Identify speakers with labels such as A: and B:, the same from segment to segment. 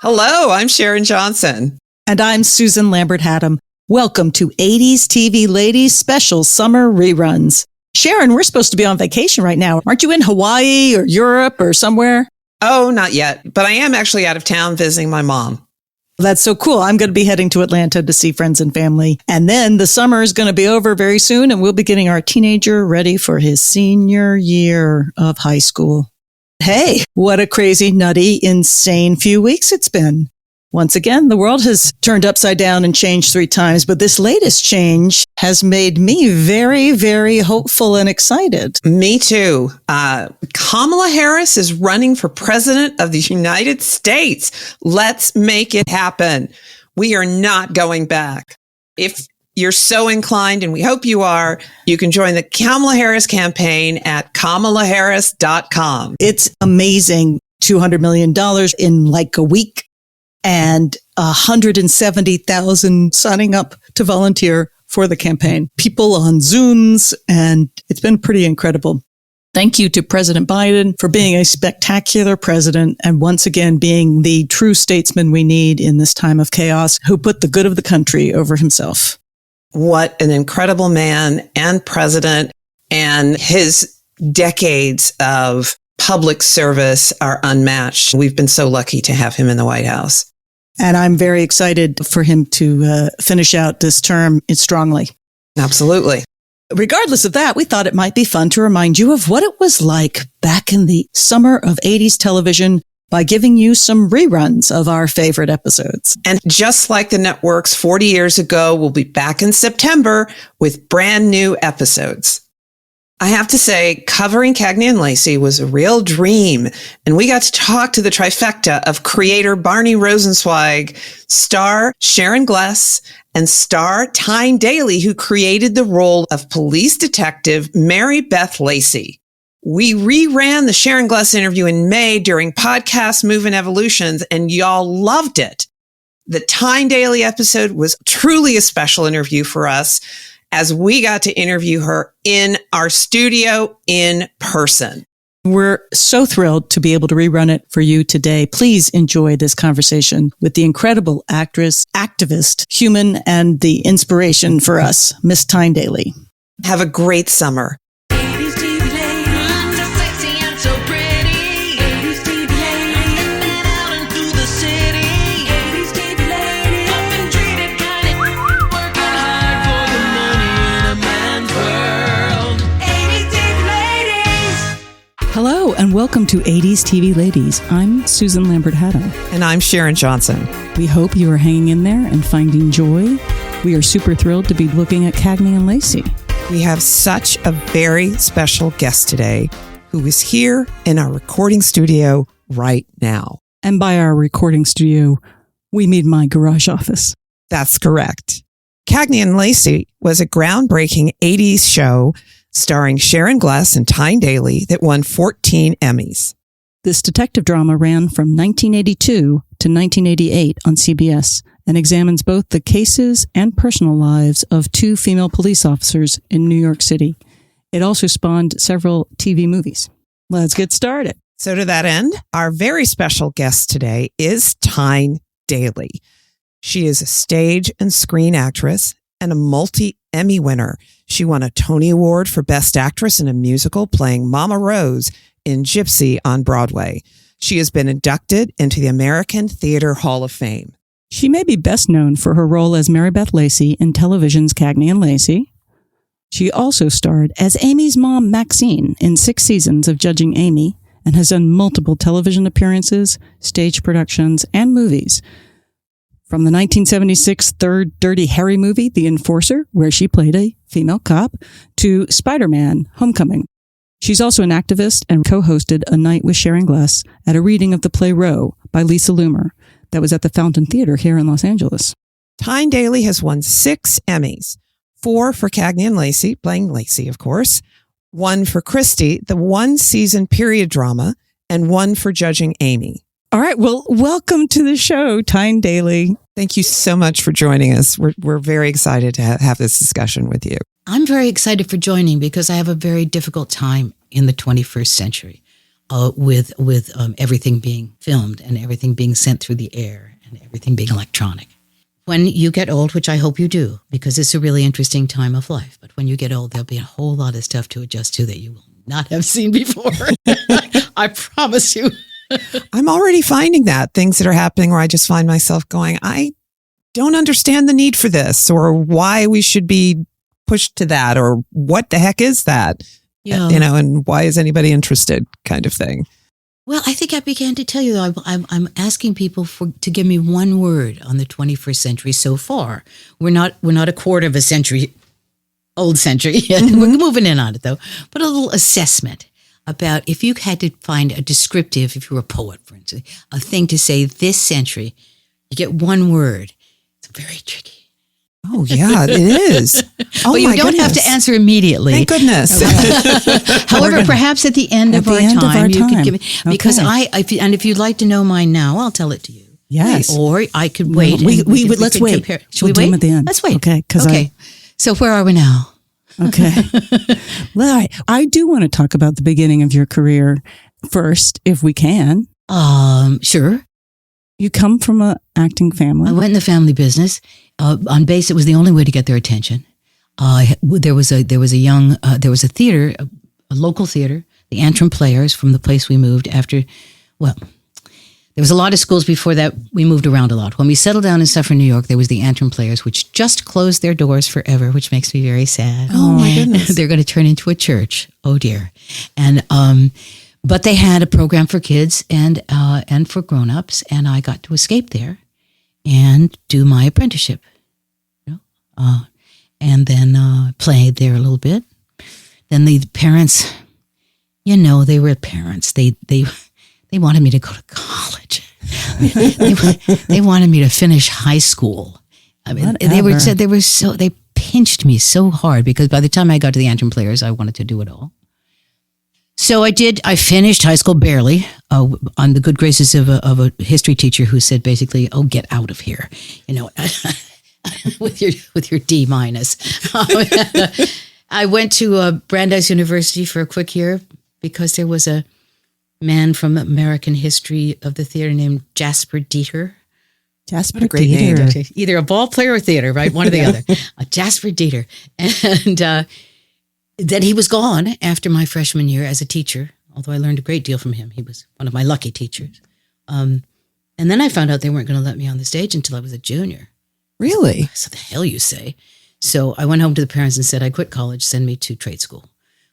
A: Hello, I'm Sharon Johnson.
B: And I'm Susan Lambert-Haddam. Welcome to 80s TV Ladies Special Summer Reruns. Sharon, we're supposed to be on vacation right now. Aren't you in Hawaii or Europe or somewhere?
A: Oh, not yet, but I am actually out of town visiting my mom.
B: That's so cool. I'm going to be heading to Atlanta to see friends and family. And then the summer is going to be over very soon, and we'll be getting our teenager ready for his senior year of high school. Hey, what a crazy, nutty, insane few weeks it's been. Once again, the world has turned upside down and changed 3 times, but this latest change has made me very, very hopeful and excited.
A: Me too. Kamala Harris is running for president of the United States. Let's make it happen. We are not going back. If you're so inclined, and we hope you are, you can join the Kamala Harris campaign at kamalaharris.com.
B: It's amazing. $200 million in like a week and 170,000 signing up to volunteer for the campaign. People on Zooms, and it's been pretty incredible. Thank you to President Biden for being a spectacular president and once again being the true statesman we need in this time of chaos, who put the good of the country over himself.
A: What an incredible man and president, and his decades of public service are unmatched. We've been so lucky to have him in the White House.
B: And I'm very excited for him to finish out this term strongly.
A: Absolutely.
B: Regardless of that, we thought it might be fun to remind you of what it was like back in the summer of 80s television by giving you some reruns of our favorite episodes.
A: And just like the networks 40 years ago, we'll be back in September with brand new episodes. I have to say, covering Cagney and Lacey was a real dream, and we got to talk to the trifecta of creator Barney Rosenzweig, star Sharon Gless, and star Tyne Daly, who created the role of police detective Mary Beth Lacey. We reran the Sharon Gless interview in May during podcast Move and Evolutions, and y'all loved it. The Tyne Daly episode was truly a special interview for us, as we got to interview her in our studio in person.
B: We're so thrilled to be able to rerun it for you today. Please enjoy this conversation with the incredible actress, activist, human, and the inspiration for us, Miss Tyne Daly.
A: Have a great summer.
B: Hello, and welcome to 80s TV Ladies. I'm Susan Lambert-Haddam.
A: And I'm Sharon Johnson.
B: We hope you are hanging in there and finding joy. We are super thrilled to be looking at Cagney and Lacey.
A: We have such a very special guest today who is here in our recording studio right now.
B: And by our recording studio, we mean my garage office.
A: That's correct. Cagney and Lacey was a groundbreaking 80s show starring Sharon Gless and Tyne Daly that won 14 Emmys.
B: This detective drama ran from 1982 to 1988 on CBS and examines both the cases and personal lives of 2 female police officers in New York City. It also spawned several TV movies. Let's get started.
A: So to that end, our very special guest today is Tyne Daly. She is a stage and screen actress and a multi-Emmy winner. She won a Tony Award for Best Actress in a Musical playing Mama Rose in Gypsy on Broadway. She has been inducted into the American Theater Hall of Fame.
B: She may be best known for her role as Mary Beth Lacey in television's Cagney and Lacey. She also starred as Amy's mom, Maxine, in 6 seasons of Judging Amy and has done multiple television appearances, stage productions, and movies. From the 1976 third Dirty Harry movie, The Enforcer, where she played a female cop, to Spider-Man: Homecoming. She's also an activist and co-hosted A Night with Sharon Gless at a reading of the play Row by Lisa Loomer that was at the Fountain Theater here in Los Angeles.
A: Tyne Daly has won 6 Emmys, 4 for Cagney and Lacey, playing Lacey, of course, 1 for Christie, the 1-season period drama, and 1 for Judging Amy.
B: All right. Well, welcome to the show, Tyne Daly.
A: Thank you so much for joining us. We're very excited to have this discussion with you.
C: I'm very excited for joining because I have a very difficult time in the 21st century. with everything being filmed and everything being sent through the air and everything being electronic. When you get old, which I hope you do, because it's a really interesting time of life, but when you get old, there'll be a whole lot of stuff to adjust to that you will not have seen before. I promise you.
A: I'm already finding that things that are happening where I just find myself going, I don't understand the need for this or why we should be pushed to that or what the heck is that, and why is anybody interested kind of thing.
C: Well, I think I began to tell you, I'm asking people to give me one word on the 21st century so far. We're not a quarter of a century, old century yet. Mm-hmm. We're moving in on it though. But a little assessment about if you had to find a descriptive, if you were a poet, for instance, a thing to say this century, you get one word. It's very tricky.
A: Oh, yeah, it is. Oh,
C: well, you don't have to answer immediately.
A: Thank goodness.
C: However, perhaps at the end of our time, you could give me, because if you'd like to know mine now, I'll tell it to you.
B: Yes.
C: Or I could wait.
B: Let's wait.
C: Compare. Should we wait?
B: At the end.
C: Let's wait.
B: Okay.
C: So where are we now?
B: Okay. Well, I do want to talk about the beginning of your career first, if we can.
C: Sure.
B: You come from an acting family.
C: I went in the family business. On base, it was the only way to get their attention. There was a theater, a local theater, the Antrim Players, from the place we moved after. Well, there was a lot of schools before that. We moved around a lot. When we settled down in Suffern, New York, there was the Antrim Players, which just closed their doors forever, which makes me very sad.
A: Oh my goodness!
C: They're going to turn into a church. Oh dear. And but they had a program for kids and for grown-ups, and I got to escape there and do my apprenticeship, and then played there a little bit. Then the parents, they were parents. They wanted me to go to college. they wanted me to finish high school. I mean, they pinched me so hard because by the time I got to the Antrim Players, I wanted to do it all. So I did. I finished high school barely on the good graces of a history teacher who said basically, "Oh, get out of here," with your D minus. I went to Brandeis University for a quick year because there was a man from American history of the theater named Jasper Dieter.
B: Jasper
C: Dieter, either a ball player or theater, right? One or the other. Jasper Dieter, and. Then he was gone after my freshman year as a teacher, although I learned a great deal from him. He was one of my lucky teachers. And then I found out they weren't going to let me on the stage until I was a junior.
A: Really?
C: So the hell you say? So I went home to the parents and said, I quit college, send me to trade school.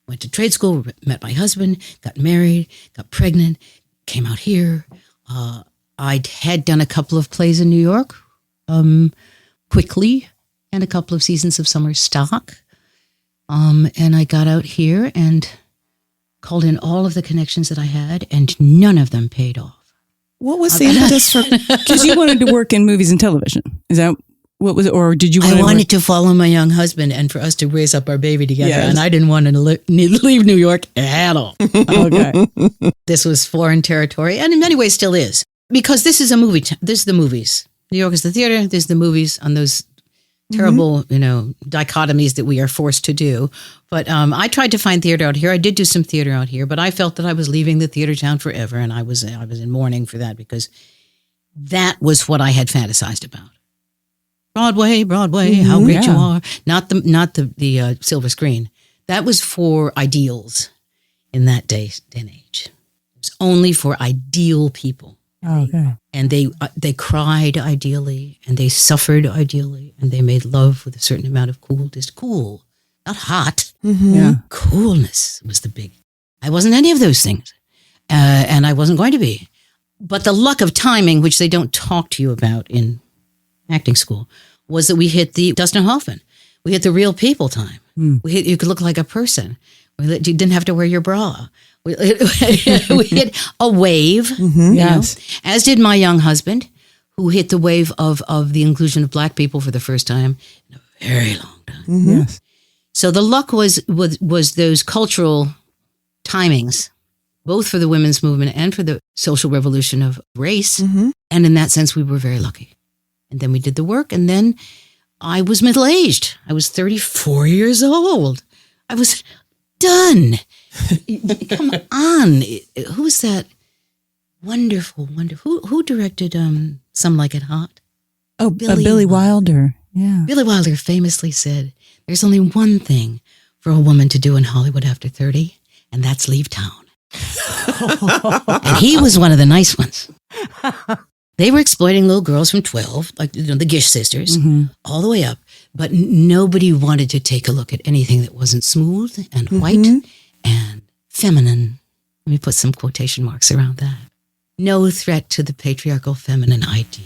C: Went to trade school, met my husband, got married, got pregnant, came out here. I had done a couple of plays in New York, quickly, and a couple of seasons of summer stock. And I got out here and called in all of the connections that I had, and none of them paid off.
A: What was the impetus for?
B: Because you wanted to work in movies and television. Is that what was it? Or did you?
C: I wanted to follow my young husband and for us to raise up our baby together. Yes. And I didn't want to leave New York at all.
B: Okay.
C: This was foreign territory, and in many ways still is. Because this is a movie. This is the movies. New York is the theater. This is the movies on those terrible, dichotomies that we are forced to do. But I tried to find theater out here. I did do some theater out here, but I felt that I was leaving the theater town forever, and I was in mourning for that because that was what I had fantasized about. Broadway, how great you are. Not the silver screen. That was for ideals in that day and age. It was only for ideal people.
B: Oh, okay.
C: And they cried ideally, and they suffered ideally, and they made love with a certain amount of cool, not hot.
B: Mm-hmm. Yeah.
C: Coolness was the big. I wasn't any of those things, and I wasn't going to be. But the luck of timing, which they don't talk to you about in acting school, was that we hit the Dustin Hoffman. We hit the real people time. You could look like a person. You didn't have to wear your bra. We hit a wave, as did my young husband, who hit the wave of the inclusion of Black people for the first time in a very long time.
B: Mm-hmm. Yes.
C: So the luck was those cultural timings, both for the women's movement and for the social revolution of race. Mm-hmm. And in that sense, we were very lucky. And then we did the work, and then I was middle-aged. I was 34 years old. I was done. Come on. Who's that? Wonderful. Who directed Some Like It Hot?
B: Oh, Billy Wilder. Yeah.
C: Billy Wilder famously said, there's only one thing for a woman to do in Hollywood after 30, and that's leave town. And he was one of the nice ones. They were exploiting little girls from 12, like the Gish sisters, all the way up. But nobody wanted to take a look at anything that wasn't smooth and white and feminine. Let me put some quotation marks around that. No threat to the patriarchal feminine ideal.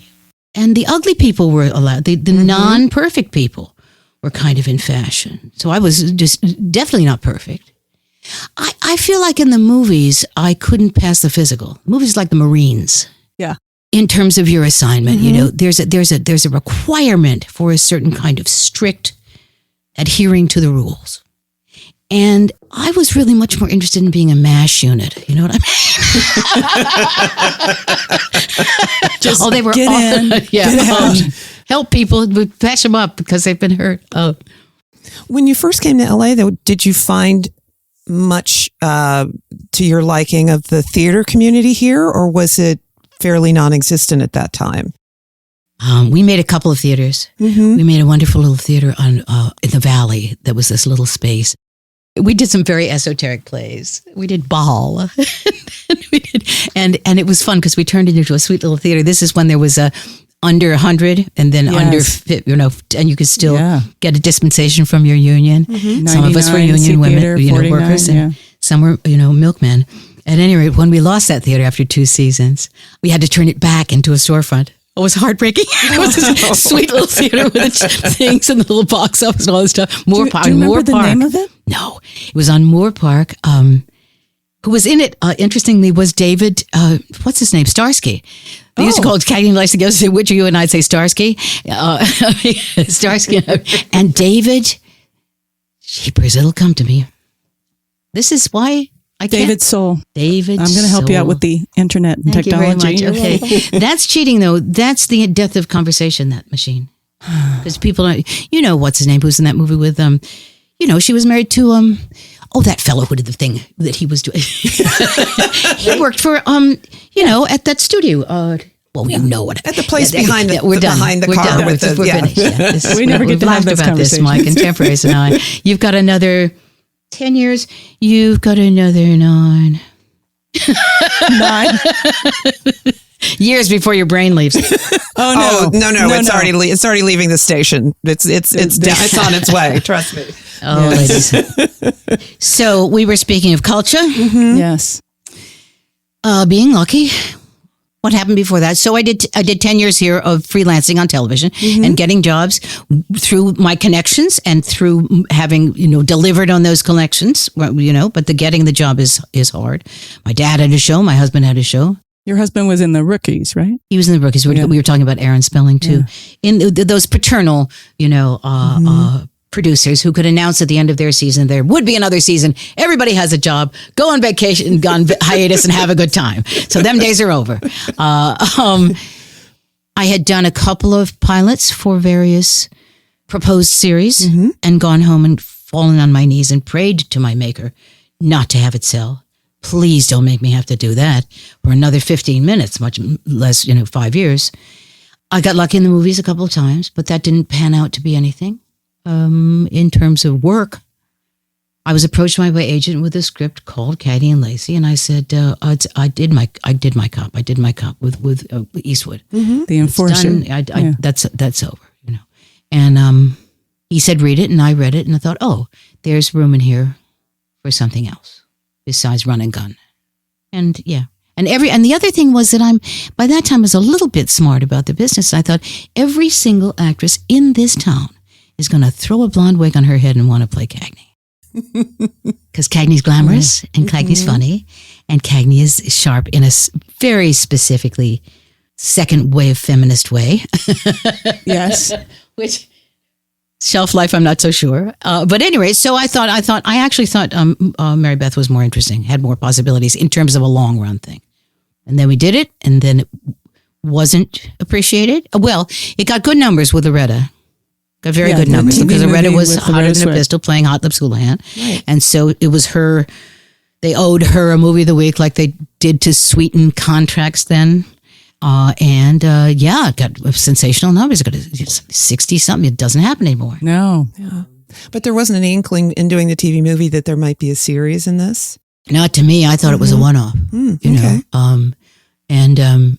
C: And the ugly people were allowed. The non-perfect people were kind of in fashion. So I was just definitely not perfect. I feel like in the movies, I couldn't pass the physical. Movies like the Marines.
B: Yeah.
C: In terms of your assignment, you know, there's a requirement for a certain kind of strict adhering to the rules. And I was really much more interested in being a MASH unit. You know what I mean?
B: Just
C: they were
B: get in, get out.
C: Help people, patch them up because they've been hurt. Oh.
A: When you first came to LA, though, did you find much to your liking of the theater community here, or was it fairly non-existent at that time?
C: We made a couple of theaters. We made a wonderful little theater in the Valley that was this little space. We did some very esoteric plays. We did Baal. and it was fun because we turned it into a sweet little theater. This is when there was under 100 and then under, and you could still get a dispensation from your union. Some of us were union women, theater, workers, and some were, milkmen. At any rate, when we lost that theater after 2 seasons, we had to turn it back into a storefront. It was heartbreaking. It was this sweet little theater with its things and the little box office and all this stuff.
B: Do you remember the name of it?
C: No, it was on Moore Park. Who was in it, interestingly, was David, what's his name? Starsky. They used to call it Cagney and Lacey. Say, which are you? And I'd say Starsky. Starsky. And David, jeepers, it'll come to me. This is why I can't.
B: David Soul.
C: David
B: I'm going to help you out with the internet and technology.
C: You very much. Okay. That's cheating, though. That's the death of conversation, that machine. Because people don't, what's his name, who's in that movie with, she was married to, that fellow who did the thing that he was doing. He worked for, at that studio. You know what?
A: At the place behind the car.
C: We're finished. Yeah,
B: we never get to have this
C: about this, my contemporaries and I. You've got another 10 years. You've got another 9.
B: 9?
C: Years before your brain leaves.
A: No. It's already leaving the station. It's on its way. Trust me.
C: Oh, ladies. So we were speaking of culture.
B: Yes.
C: Being lucky. What happened before that? So I did 10 years here of freelancing on television and getting jobs through my connections and through having, delivered on those connections, but getting the job is hard. My dad had a show. My husband had a show.
B: Your husband was in The Rookies, right?
C: He was in The Rookies. We were talking about Aaron Spelling too. In those paternal, producers who could announce at the end of their season, there would be another season. Everybody has a job. Go on vacation, go on hiatus and have a good time. So them days are over. I had done a couple of pilots for various proposed series and gone home and fallen on my knees and prayed to my maker not to have it sell. Please don't make me have to do that for another 15 minutes, much less, 5 years. I got lucky in the movies a couple of times, but that didn't pan out to be anything. In terms of work, I was approached by my agent with a script called Cagney and Lacey, and I said, I did my cop with Eastwood.
B: The Enforcer.
C: That's over, And he said, read it, and I read it, and I thought, there's room in here for something else besides run and gun. And and the other thing was that by that time I was a little bit smart about the business. I thought every single actress in this town is going to throw a blonde wig on her head and want to play Cagney. Because Cagney's glamorous and Cagney's funny and Cagney is sharp in a very specifically second wave feminist way.
B: Yes.
C: Which shelf life, I'm not so sure. But anyway, so I actually thought Mary Beth was more interesting, had more possibilities in terms of a long run thing. And then we did it, and then it wasn't appreciated. Well, it got good numbers with Loretta. Got very good numbers because Loretta was hotter than a pistol playing Hot Lips Houlihan. Right. And so it was her they owed her a movie of the week like they did to sweeten contracts then. It got sensational numbers. It got 60-something. It doesn't happen anymore.
B: No.
A: Yeah. But there wasn't an inkling in doing the TV movie that there might be a series in this?
C: Not to me. I thought it was a one-off.
A: Okay.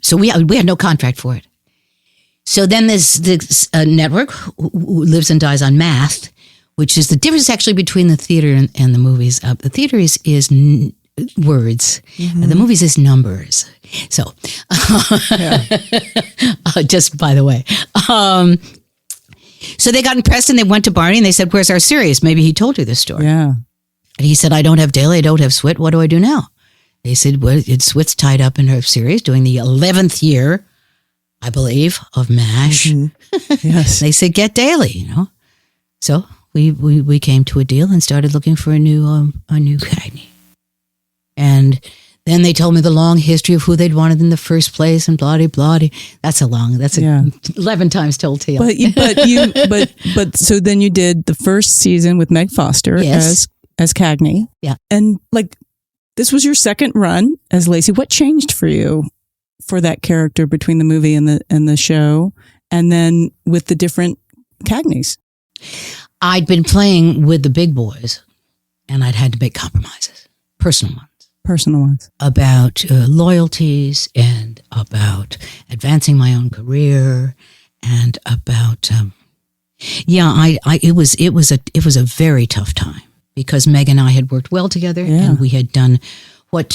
C: So we had no contract for it. So then there's this network who lives and dies on math, which is the difference actually between the theater and the movies. The theater is words, and the movies is numbers. So, just by the way. So they got impressed and they went to Barney and they said, "Where's our series?" Maybe he told you this story.
B: Yeah.
C: And he said, "I don't have Daly, I don't have Swit. What do I do now?" They said, "Well, Swit's tied up in her series doing the 11th year, I believe, of MASH."
B: Yes.
C: They said, "Get Daly," So we came to a deal and started looking for a new Cagney. And then they told me the long history of who they'd wanted in the first place and blah, blah. That's 11 times told tale.
B: But so then you did the first season with Meg Foster as Cagney.
C: Yeah.
B: And this was your second run as Lacey. What changed for you for that character between the movie and the show, and then with the different Cagneys?
C: I'd been playing with the big boys, and I'd had to make compromises, personal ones, about loyalties and about advancing my own career, and about it was a very tough time because Meg and I had worked well together, and we had done what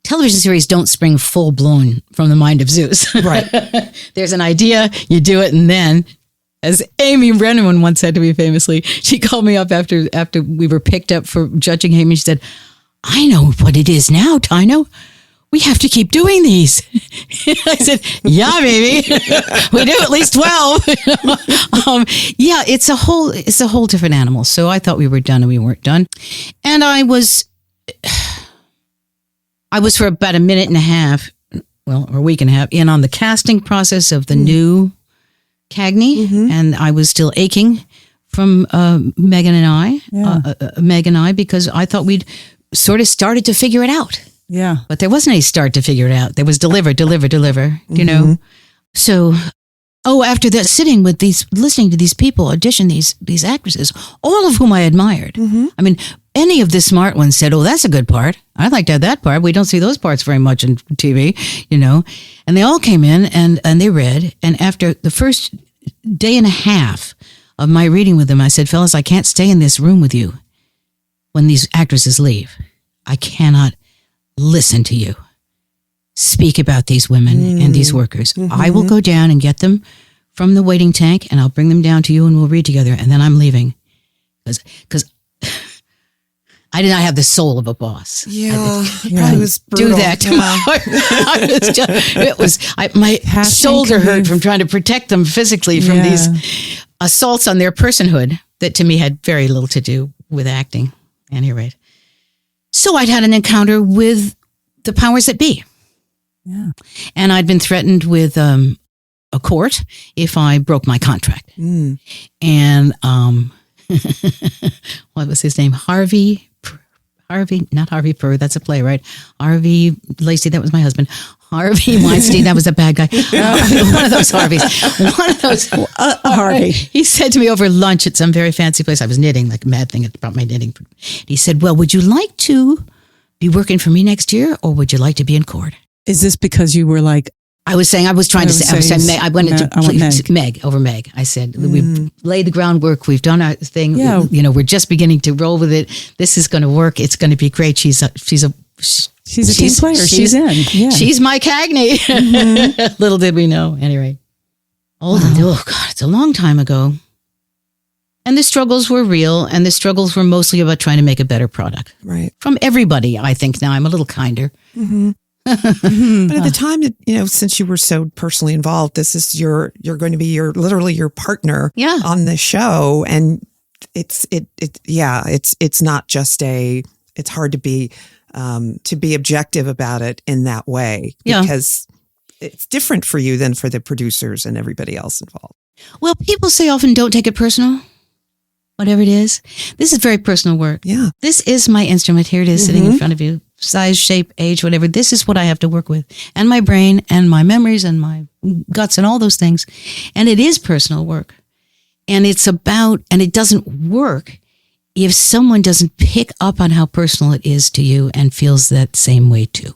C: television series don't spring full blown from the mind of Zeus.
A: Right.
C: There's an idea, you do it, and then, as Amy Brennan once said to me famously, she called me up after we were picked up for judging Amy. She said, "I know what it is now, Tyno. We have to keep doing these." I said, "Yeah, baby. We do at least 12. It's a whole different animal. So I thought we were done and we weren't done. And I was for about a minute and a half, or a week and a half, in on the casting process of the new Cagney, and I was still aching from Meg and I, because I thought we'd sort of started to figure it out.
B: Yeah.
C: But there wasn't any start to figure it out. There was deliver, So, after that, sitting with listening to these people audition these actresses, all of whom I admired. I mean, any of the smart ones said, "Oh, that's a good part. I'd like to have that part. We don't see those parts very much in TV, And they all came in and they read. And after the first day and a half of my reading with them, I said, "Fellas, I can't stay in this room with you when these actresses leave. I cannot listen to you speak about these women and these workers. I will go down and get them from the waiting tank, and I'll bring them down to you, and we'll read together, and then I'm leaving." Because I did not have the soul of a boss.
A: Yeah, it was brutal.
C: Do that to my shoulder hurt from trying to protect them physically from these assaults on their personhood that to me had very little to do with acting. At any rate. So I'd had an encounter with the powers that be.
B: Yeah.
C: And I'd been threatened with a court if I broke my contract. And what was his name? Harvey, not Harvey Purr, that's a playwright. Harvey Lacey, that was my husband. Harvey Weinstein, that was a bad guy. One of those Harveys. Harvey. He said to me over lunch at some very fancy place, I was knitting, like a mad thing about my knitting. He said, "Well, would you like to be working for me next year, or would you like to be in court?"
B: Is this because you were like,
C: I was saying Meg. I wanted to Meg over Meg. I said, we've laid the groundwork. We've done our thing.
B: Yeah.
C: We're just beginning to roll with it. This is going to work. It's going to be great. She's a team
B: player. She's in. Yeah.
C: She's my Cagney. Little did we know. Anyway. Oh God, it's a long time ago. And the struggles were real, and the struggles were mostly about trying to make a better product.
A: Right.
C: From everybody, I think now. I'm a little kinder.
A: But at the time, since you were so personally involved, this is you're going to be literally your partner on the show. And it's not just it's hard to be objective about it in that way because it's different for you than for the producers and everybody else involved.
C: Well, people say often don't take it personal. whatever it is. This is very personal work.
A: Yeah.
C: This is my instrument. Here it is sitting in front of you. Size, shape, age, whatever. This is what I have to work with. And my brain and my memories and my guts and all those things. And it is personal work. And it's about, and it doesn't work if someone doesn't pick up on how personal it is to you and feels that same way too.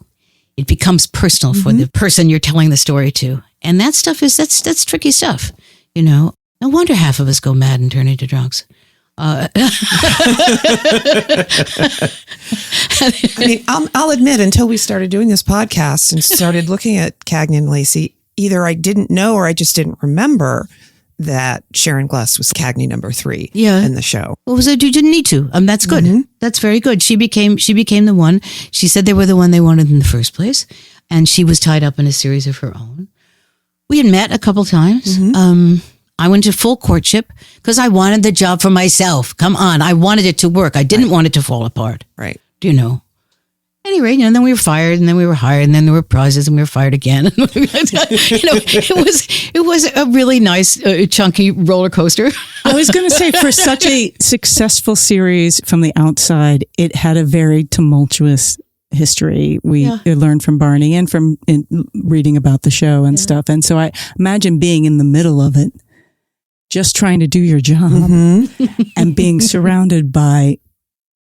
C: It becomes personal for the person you're telling the story to. And that stuff that's tricky stuff. You know, no wonder half of us go mad and turn into drunks. I
A: mean, I'll admit, until we started doing this podcast and started looking at Cagney and Lacey, either I didn't know or I just didn't remember that Sharon Gless was Cagney number 3 in the show.
C: What was it? You didn't need to. That's good. That's very good. She became the one. She said they were the one they wanted in the first place. And she was tied up in a series of her own. We had met a couple times. I went to full courtship because I wanted the job for myself. Come on. I wanted it to work. I didn't want it to fall apart.
A: Right.
C: You know. Anyway, then we were fired and then we were hired and then there were prizes and we were fired again. It was a really nice, chunky roller coaster.
B: I was going to say, for such a successful series from the outside, it had a very tumultuous history. We learned from Barney and from reading about the show and stuff. And so I imagine being in the middle of it, just trying to do your job and being surrounded by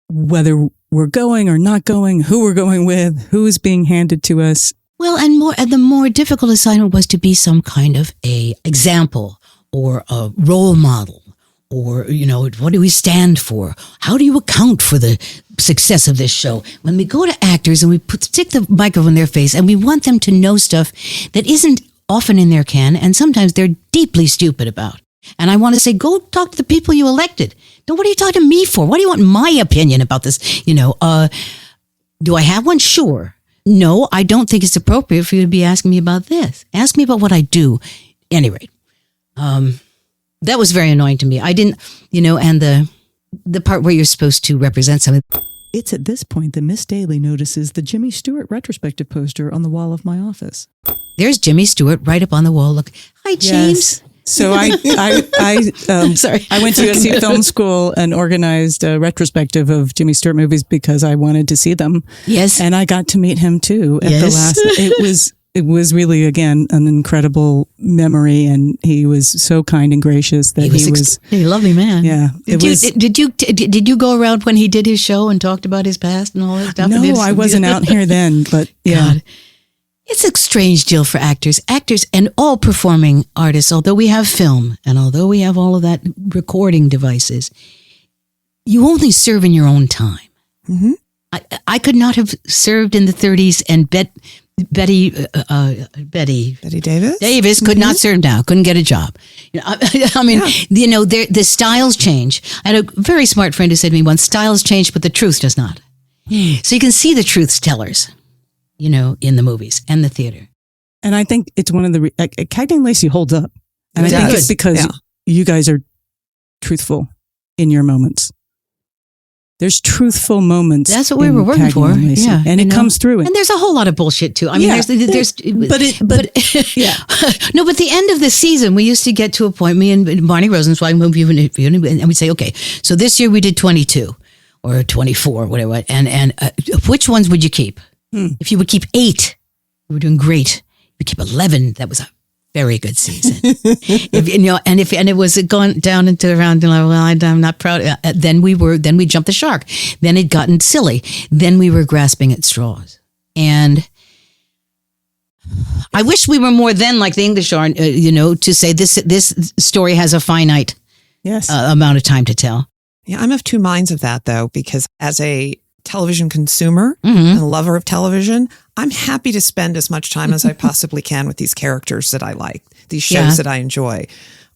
B: whether we're going or not going, who we're going with, who is being handed to us.
C: Well, and the more difficult assignment was to be some kind of a example or a role model or, what do we stand for? How do you account for the success of this show? When we go to actors and we stick the microphone in their face and we want them to know stuff that isn't often in their can and sometimes they're deeply stupid about. And I want to say, go talk to the people you elected. No, what are you talking to me for? What do you want my opinion about this? Do I have one? Sure. No, I don't think it's appropriate for you to be asking me about this. Ask me about what I do. At any rate, that was very annoying to me. I didn't, and the part where you're supposed to represent something.
B: It's at this point that Miss Daly notices the Jimmy Stewart retrospective poster on the wall of my office.
C: There's Jimmy Stewart right up on the wall. Look, hi, James.
B: Yes. So I went to USC Film School and organized a retrospective of Jimmy Stewart movies because I wanted to see them.
C: Yes.
B: And I got to meet him too at the last. It was really, again, an incredible memory, and he was so kind and gracious that he was
C: a lovely man.
B: Yeah.
C: Did you go around when he did his show and talked about his past and all that stuff?
B: No, I wasn't out here then, but yeah.
C: God. It's a strange deal for actors and all performing artists, although we have film and although we have all of that recording devices, you only serve in your own time. Mm-hmm. I could not have served in the 30s and Betty Davis could not serve now, couldn't get a job. The styles change. I had a very smart friend who said to me once, styles change, but the truth does not. So you can see the truth tellers. In the movies and the theater.
B: And I think it's one of the, Cagney and Lacey holds up. And I think it's because you guys are truthful in your moments. There's truthful moments.
C: That's what we were working for.
B: Yeah. And it comes through.
C: And there's a whole lot of bullshit too. I mean, No, but the end of the season, we used to get to a point, me and Barney Rosenzweig, and we'd say, okay, so this year we did 22 or 24, whatever. And which ones would you keep? If you would keep 8, you were doing great. If you keep 11, that was a very good season. And it was gone down into around, well, I'm not proud. Then we jumped the shark. Then it gotten silly. Then we were grasping at straws. And I wish we were more then like the English are, to say this story has a finite amount of time to tell.
A: Yeah, I'm of two minds of that though, because as a television consumer and a lover of television, I'm happy to spend as much time as I possibly can with these characters that I like, these shows that I enjoy.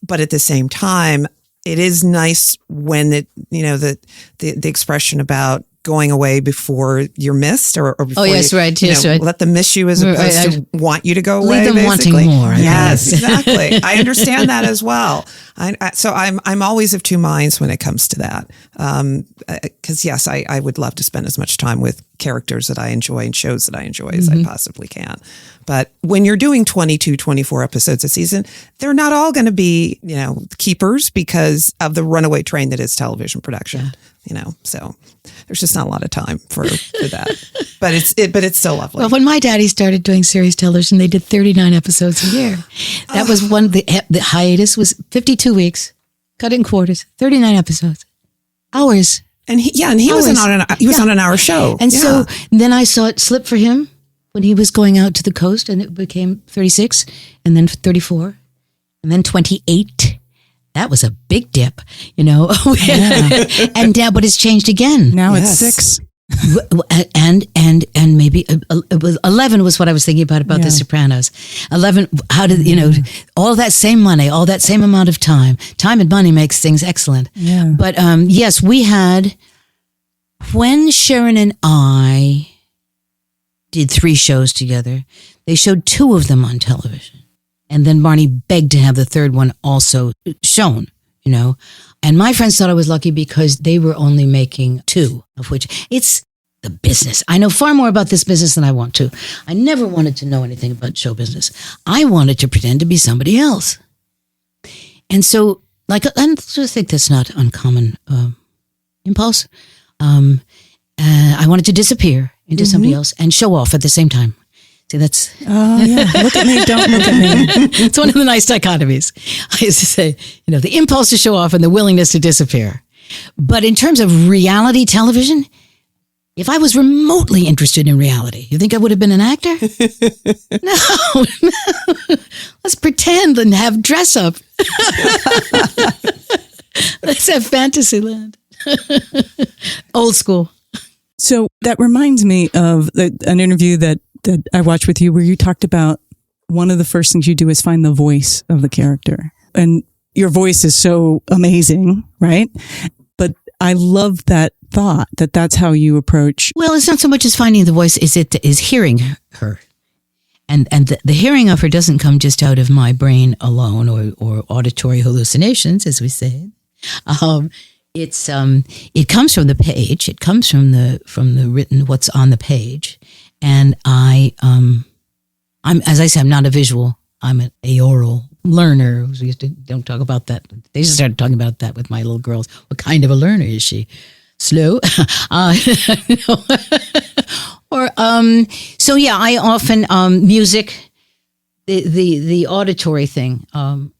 A: But at the same time, it is nice when the expression about going away before you're missed or before
C: yes, right. Yes, right.
A: let them miss you as opposed to want you to go away.
C: Leave them
A: basically.
C: wanting more.
A: Yes, exactly. I understand that as well. So I'm always of two minds when it comes to that. Because yes, I would love to spend as much time with characters that I enjoy and shows that I enjoy as I possibly can. But when you're doing 22, 24 episodes a season, they're not all going to be, keepers because of the runaway train that is television production. So there's just not a lot of time for that. But it's still lovely.
C: Well, when my daddy started doing series television, they did 39 episodes a year. That was the hiatus was 52 weeks, cut in quarters, 39 episodes, hours.
A: And he was on an hour show.
C: And so then I saw it slip for him when he was going out to the coast, and it became 36, and then 34, and then 28. That was a big dip, And but it's changed again.
B: Now it's 6.
C: And maybe 11 was what I was thinking about The Sopranos. 11, how did, all that same money, all that same amount of time and money makes things excellent.
B: Yeah.
C: But yes, we had, when Sharon and I did 3 shows together, they showed 2 of them on television. And then Barney begged to have the 3rd one also shown, And my friends thought I was lucky because they were only making 2, of which it's the business. I know far more about this business than I want to. I never wanted to know anything about show business. I wanted to pretend to be somebody else. And so, I just think that's not uncommon impulse. I wanted to disappear into somebody else and show off at the same time. See, that's...
B: Oh, yeah. Look at me, don't look at me.
C: It's one of the nice dichotomies. I used to say, the impulse to show off and the willingness to disappear. But in terms of reality television, if I was remotely interested in reality, you think I would have been an actor? No. Let's pretend and have dress up. Let's have fantasy land. Old school.
B: So that reminds me of an interview that I watched with you where you talked about one of the first things you do is find the voice of the character. And your voice is so amazing, right? But I love that thought that's how you approach.
C: Well, it's not so much as finding the voice, is hearing her. And the hearing of her doesn't come just out of my brain alone or auditory hallucinations, as we say. It comes from the page. It comes from the written, what's on the page. And I'm, as I say, I'm not a visual. I'm an aural learner. We used to don't talk about that. They just started talking about that with my little girls. What kind of a learner is she? Slow? So yeah, I often, music, the auditory thing,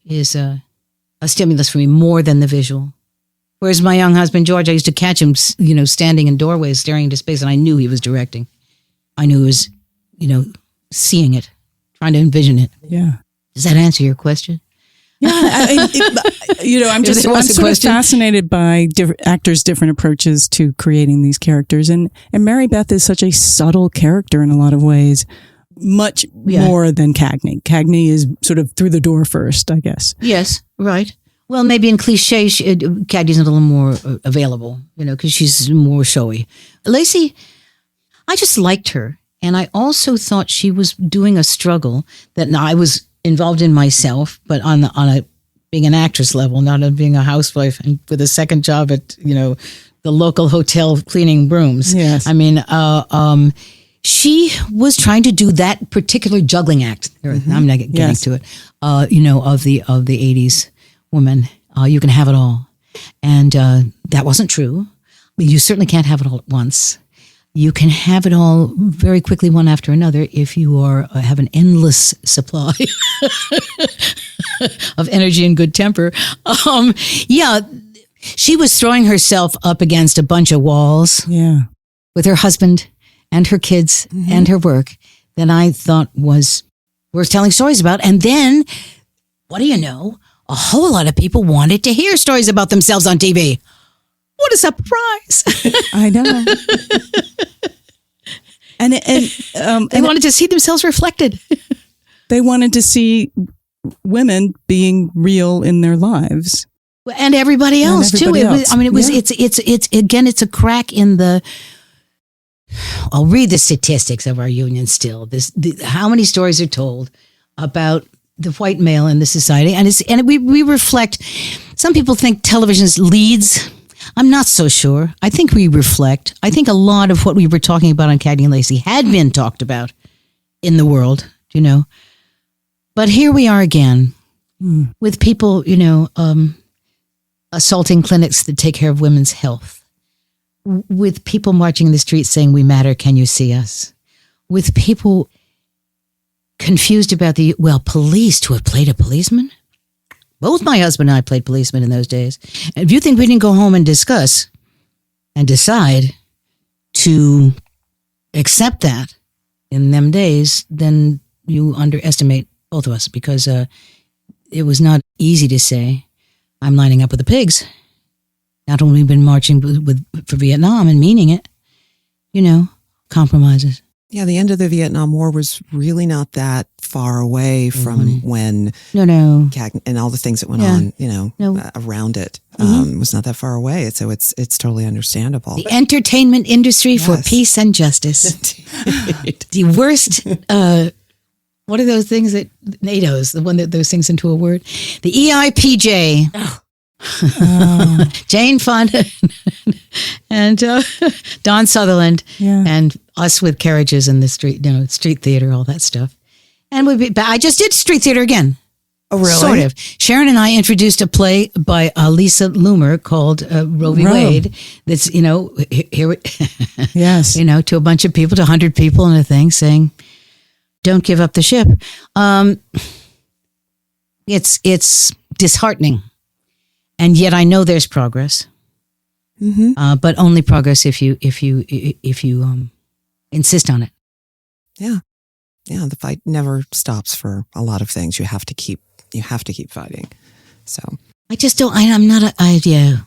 C: is a stimulus for me more than the visual. Whereas my young husband, George, I used to catch him, standing in doorways, staring into space, and I knew he was directing. I knew he was, seeing it, trying to envision it.
B: Yeah.
C: Does that answer your question?
B: Yeah. I'm sort of fascinated by actors' different approaches to creating these characters. And Mary Beth is such a subtle character in a lot of ways, much more than Cagney. Cagney is sort of through the door first, I guess.
C: Yes, right. Well, maybe in cliche, Cagney's a little more available, because she's more showy. Lacey, I just liked her. And I also thought she was doing a struggle that I was involved in myself, but on a being an actress level, not on being a housewife and with a second job at, the local hotel cleaning brooms.
B: Yes.
C: I mean, she was trying to do that particular juggling act. I'm not getting to it, of the 80s woman. You can have it all. And that wasn't true. You certainly can't have it all at once. You can have it all very quickly, one after another, if you have an endless supply of energy and good temper. She was throwing herself up against a bunch of walls with her husband and her kids and her work that I thought was worth telling stories about. And then, what do you know? A whole lot of people wanted to hear stories about themselves on TV. What a surprise.
B: I know. And
C: they wanted to see themselves reflected.
B: They wanted to see women being real in their lives.
C: And everybody else too. It's a crack in the. I'll read the statistics of our union still. How many stories are told about the white male in the society, and we reflect. Some people think television's leads. I'm not so sure. I think we reflect. I think a lot of what we were talking about on Cagney and Lacey had been talked about in the world, But here we are again with people, assaulting clinics that take care of women's health, with people marching in the streets saying, "We matter, can you see us?" With people confused about police to have played a policeman. Both my husband and I played policemen in those days. And if you think we didn't go home and discuss and decide to accept that in them days, then you underestimate both of us, because it was not easy to say, "I'm lining up with the pigs." Not only been marching for Vietnam and meaning it, compromises.
A: Yeah, the end of the Vietnam War was really not that far away from when and all the things that went on, around it was not that far away. So it's totally understandable.
C: The entertainment industry for peace and justice. The worst. What are those things that NATO's, the one that those things into a word? The EIPJ. Jane Fonda and Don Sutherland and us with carriages in the street, street theater, all that stuff. And I just did street theater again.
A: Oh, really?
C: Sort of. Sharon and I introduced a play by Lisa Loomer called Roe v. Wade. That's, here,
B: yes,
C: to a bunch of people, to 100 people in a thing saying, "Don't give up the ship." It's disheartening. And yet I know there's progress, but only progress if you insist on it.
A: Yeah, the fight never stops for a lot of things. You have to keep fighting. So
C: I just don't. I'm not an idea.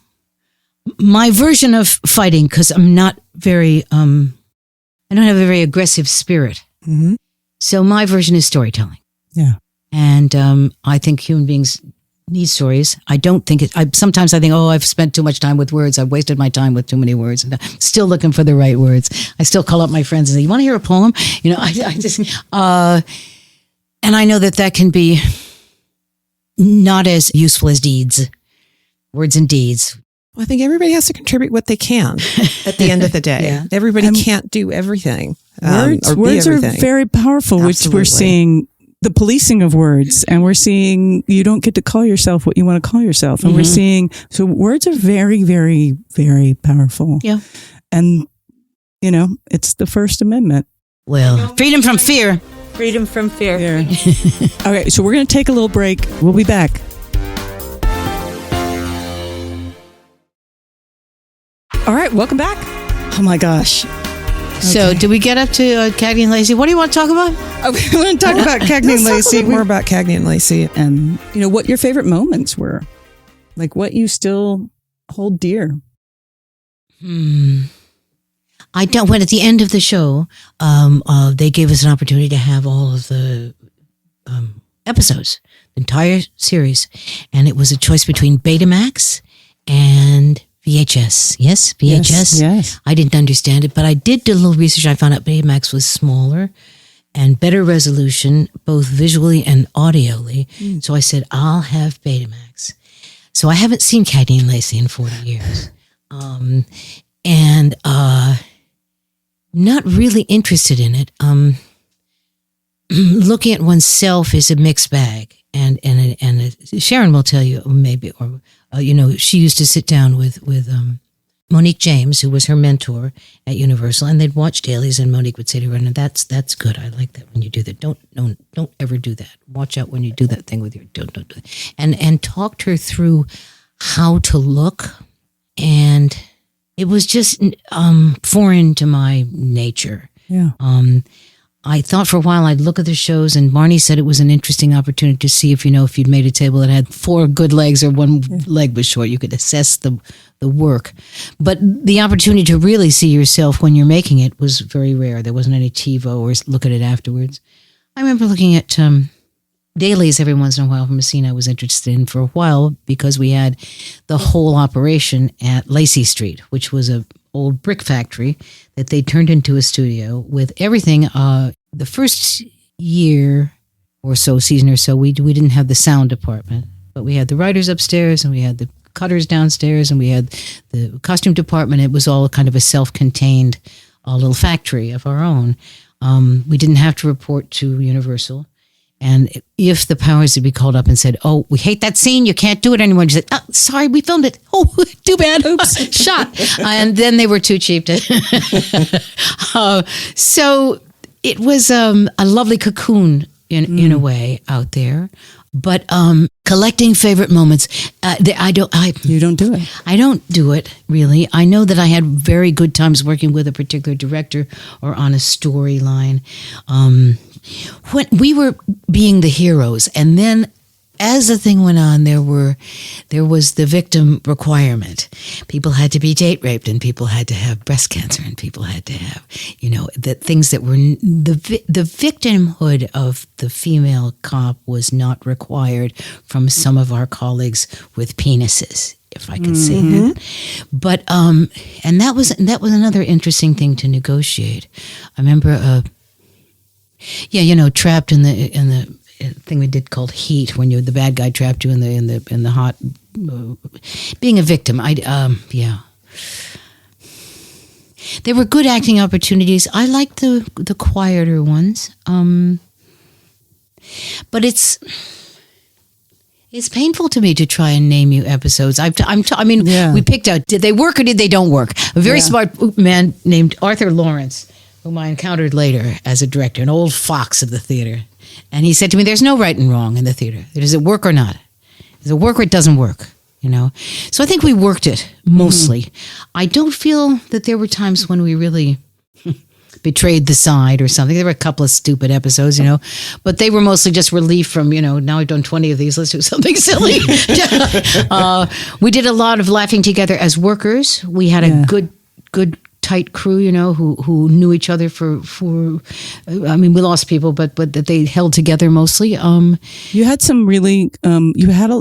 C: My version of fighting, because I'm not very. I don't have a very aggressive spirit.
A: Mm-hmm.
C: So my version is storytelling.
B: Yeah,
C: and I think human beings need stories. I don't think sometimes I think, I've spent too much time with words. I've wasted my time with too many words. And I'm still looking for the right words. I still call up my friends and say, "You want to hear a poem?" I just, and I know that can be not as useful as deeds, words and deeds.
A: Well, I think everybody has to contribute what they can at the end of the day.
C: Yeah.
A: Everybody can't do everything.
B: Words are very powerful,
A: Absolutely.
B: Which we're seeing the policing of words, and we're seeing you don't get to call yourself what you want to call yourself. And we're seeing, so words are very, very, very powerful.
C: Yeah.
B: And, it's the First Amendment.
C: Well, freedom from fear.
D: Freedom from fear.
B: Okay, so we're going to take a little break. We'll be back. All right, welcome back. Oh my gosh.
C: So, do we get up to Cagney and Lacey? What do you want to talk about?
B: We want to talk about Cagney and Lacey.
A: More about Cagney and Lacey,
B: and what your favorite moments were, like what you still hold dear.
C: I don't. When at the end of the show, they gave us an opportunity to have all of the episodes, the entire series, and it was a choice between Betamax and VHS. Yes, VHS.
B: Yes.
C: I didn't understand it, but I did do a little research. I found out Betamax was smaller and better resolution, both visually and audially. So I said, I'll have Betamax. So I haven't seen Cagney and Lacey in 40 years. And not really interested in it. Looking at oneself is a mixed bag. And Sharon will tell you, maybe, or she used to sit down with Monique James, who was her mentor at Universal, and they'd watch dailies, and Monique would say to her, "No, that's good. I like that when you do that. Don't ever do that. Watch out when you do that thing with your don't do that." And talked her through how to look, and it was just foreign to my nature.
B: Yeah.
C: I thought for a while I'd look at the shows, and Barney said it was an interesting opportunity to see if you'd made a table that had 4 good legs or 1 leg was short. You could assess the work. But the opportunity to really see yourself when you're making it was very rare. There wasn't any TiVo or look at it afterwards. I remember looking at dailies every once in a while from a scene I was interested in for a while, because we had the whole operation at Lacey Street, which was a old brick factory that they turned into a studio with everything. The first year or so, season or so, we didn't have the sound department, but we had the writers upstairs and we had the cutters downstairs and we had the costume department. It was all kind of a self-contained little factory of our own. We didn't have to report to Universal. And if the powers would be called up and said, "Oh, we hate that scene, you can't do it anymore," you said, "Oh, sorry, we filmed it. Oh, too bad. Oops, shot." And then they were too cheap to. So it was a lovely cocoon in a way out there. But collecting favorite moments, You don't do it. I don't do it, really. I know that I had very good times working with a particular director or on a storyline. When we were being the heroes, and then as the thing went on, there was the victim requirement. People had to be date raped, and people had to have breast cancer, and people had to have, the things that were the victimhood of the female cop was not required from some of our colleagues with penises, if I could say that. But and that was another interesting thing to negotiate. I remember. Trapped in the thing we did called Heat, when the bad guy trapped you in the hot, being a victim. There were good acting opportunities. I liked the quieter ones, but it's painful to me to try and name you episodes. We picked out, did they work or did they don't work? A very smart man named Arthur Lawrence, whom I encountered later as a director, an old fox of the theater. And he said to me, "There's no right and wrong in the theater. Does it work or not? Does it work or it doesn't work?" So I think we worked it mostly. I don't feel that there were times when we really betrayed the side or something. There were a couple of stupid episodes, but they were mostly just relief from, now I've done 20 of these, let's do something silly. We did a lot of laughing together as workers. We had a good tight crew, who knew each other for we lost people, but that they held together mostly.
B: You had some really, you had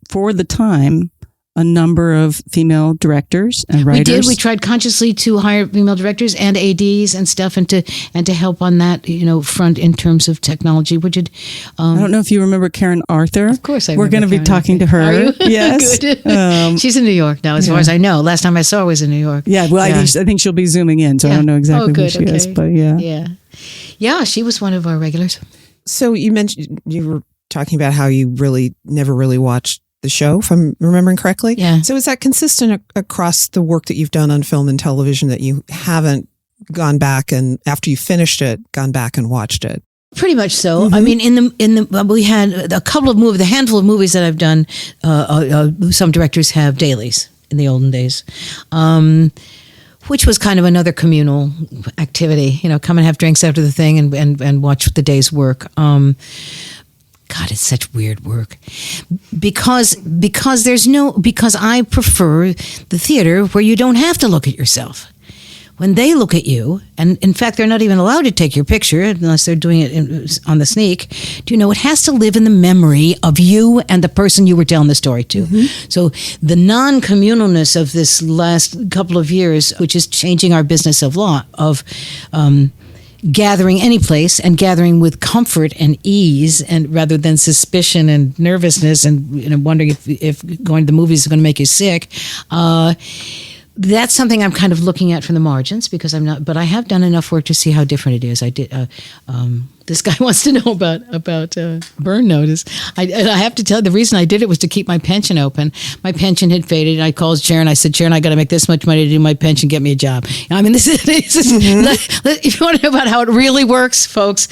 B: for the time, a number of female directors and writers.
C: We did. We tried consciously to hire female directors and ADs and stuff, and to help on that, front in terms of technology. I
B: don't know if you remember Karen Arthur.
C: Of course,
B: we're going to be talking to her.
C: Are you?
B: Yes,
C: good. She's in New York now, as far as I know. Last time I saw her was in New York.
B: Yeah, well, I think she'll be zooming in, so I don't know exactly who she is, but
C: yeah, she was one of our regulars.
A: So you mentioned you were talking about how you really never really watched the show, if I'm remembering correctly.
C: Yeah.
A: So is that consistent across the work that you've done on film and television, that you haven't gone back and after you finished it, gone back and watched it?
C: Pretty much so. I mean, we had a couple of movies, a handful of movies that I've done. Some directors have dailies in the olden days, which was kind of another communal activity. Come and have drinks after the thing and watch the day's work. God, it's such weird work because I prefer the theater where you don't have to look at yourself. When they look at you, and in fact, they're not even allowed to take your picture unless they're doing it on the sneak. It has to live in the memory of you and the person you were telling the story to. So the non-communalness of this last couple of years, which is changing our business of law, of gathering any place and gathering with comfort and ease, and rather than suspicion and nervousness and wondering if going to the movies is going to make you sick. That's something I'm kind of looking at from the margins, because I'm not, but I have done enough work to see how different it is. I did. This guy wants to know about burn notice. I have to tell you, the reason I did it was to keep my pension open. My pension had faded, and I called Sharon. I said, "Sharon, I got to make this much money to do my pension. Get me a job." I mean, this is if you want to know about how it really works, folks,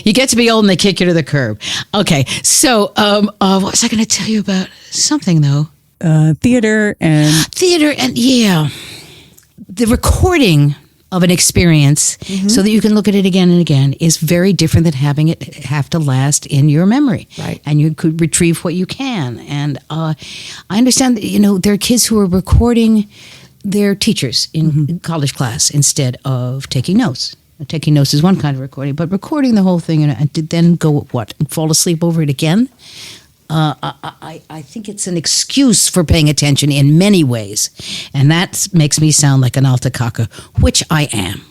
C: you get to be old and they kick you to the curb. Okay, so what was I going to tell you about? Something though.
B: Theater and
C: the recording of an experience so that you can look at it again and again is very different than having it have to last in your memory.
A: Right.
C: And you could retrieve what you can. And I understand that, there are kids who are recording their teachers in college class instead of taking notes. taking notes is one kind of recording, but recording the whole thing and to then go and fall asleep over it again. I think it's an excuse for paying attention in many ways, and that makes me sound like an alta caca, which I am.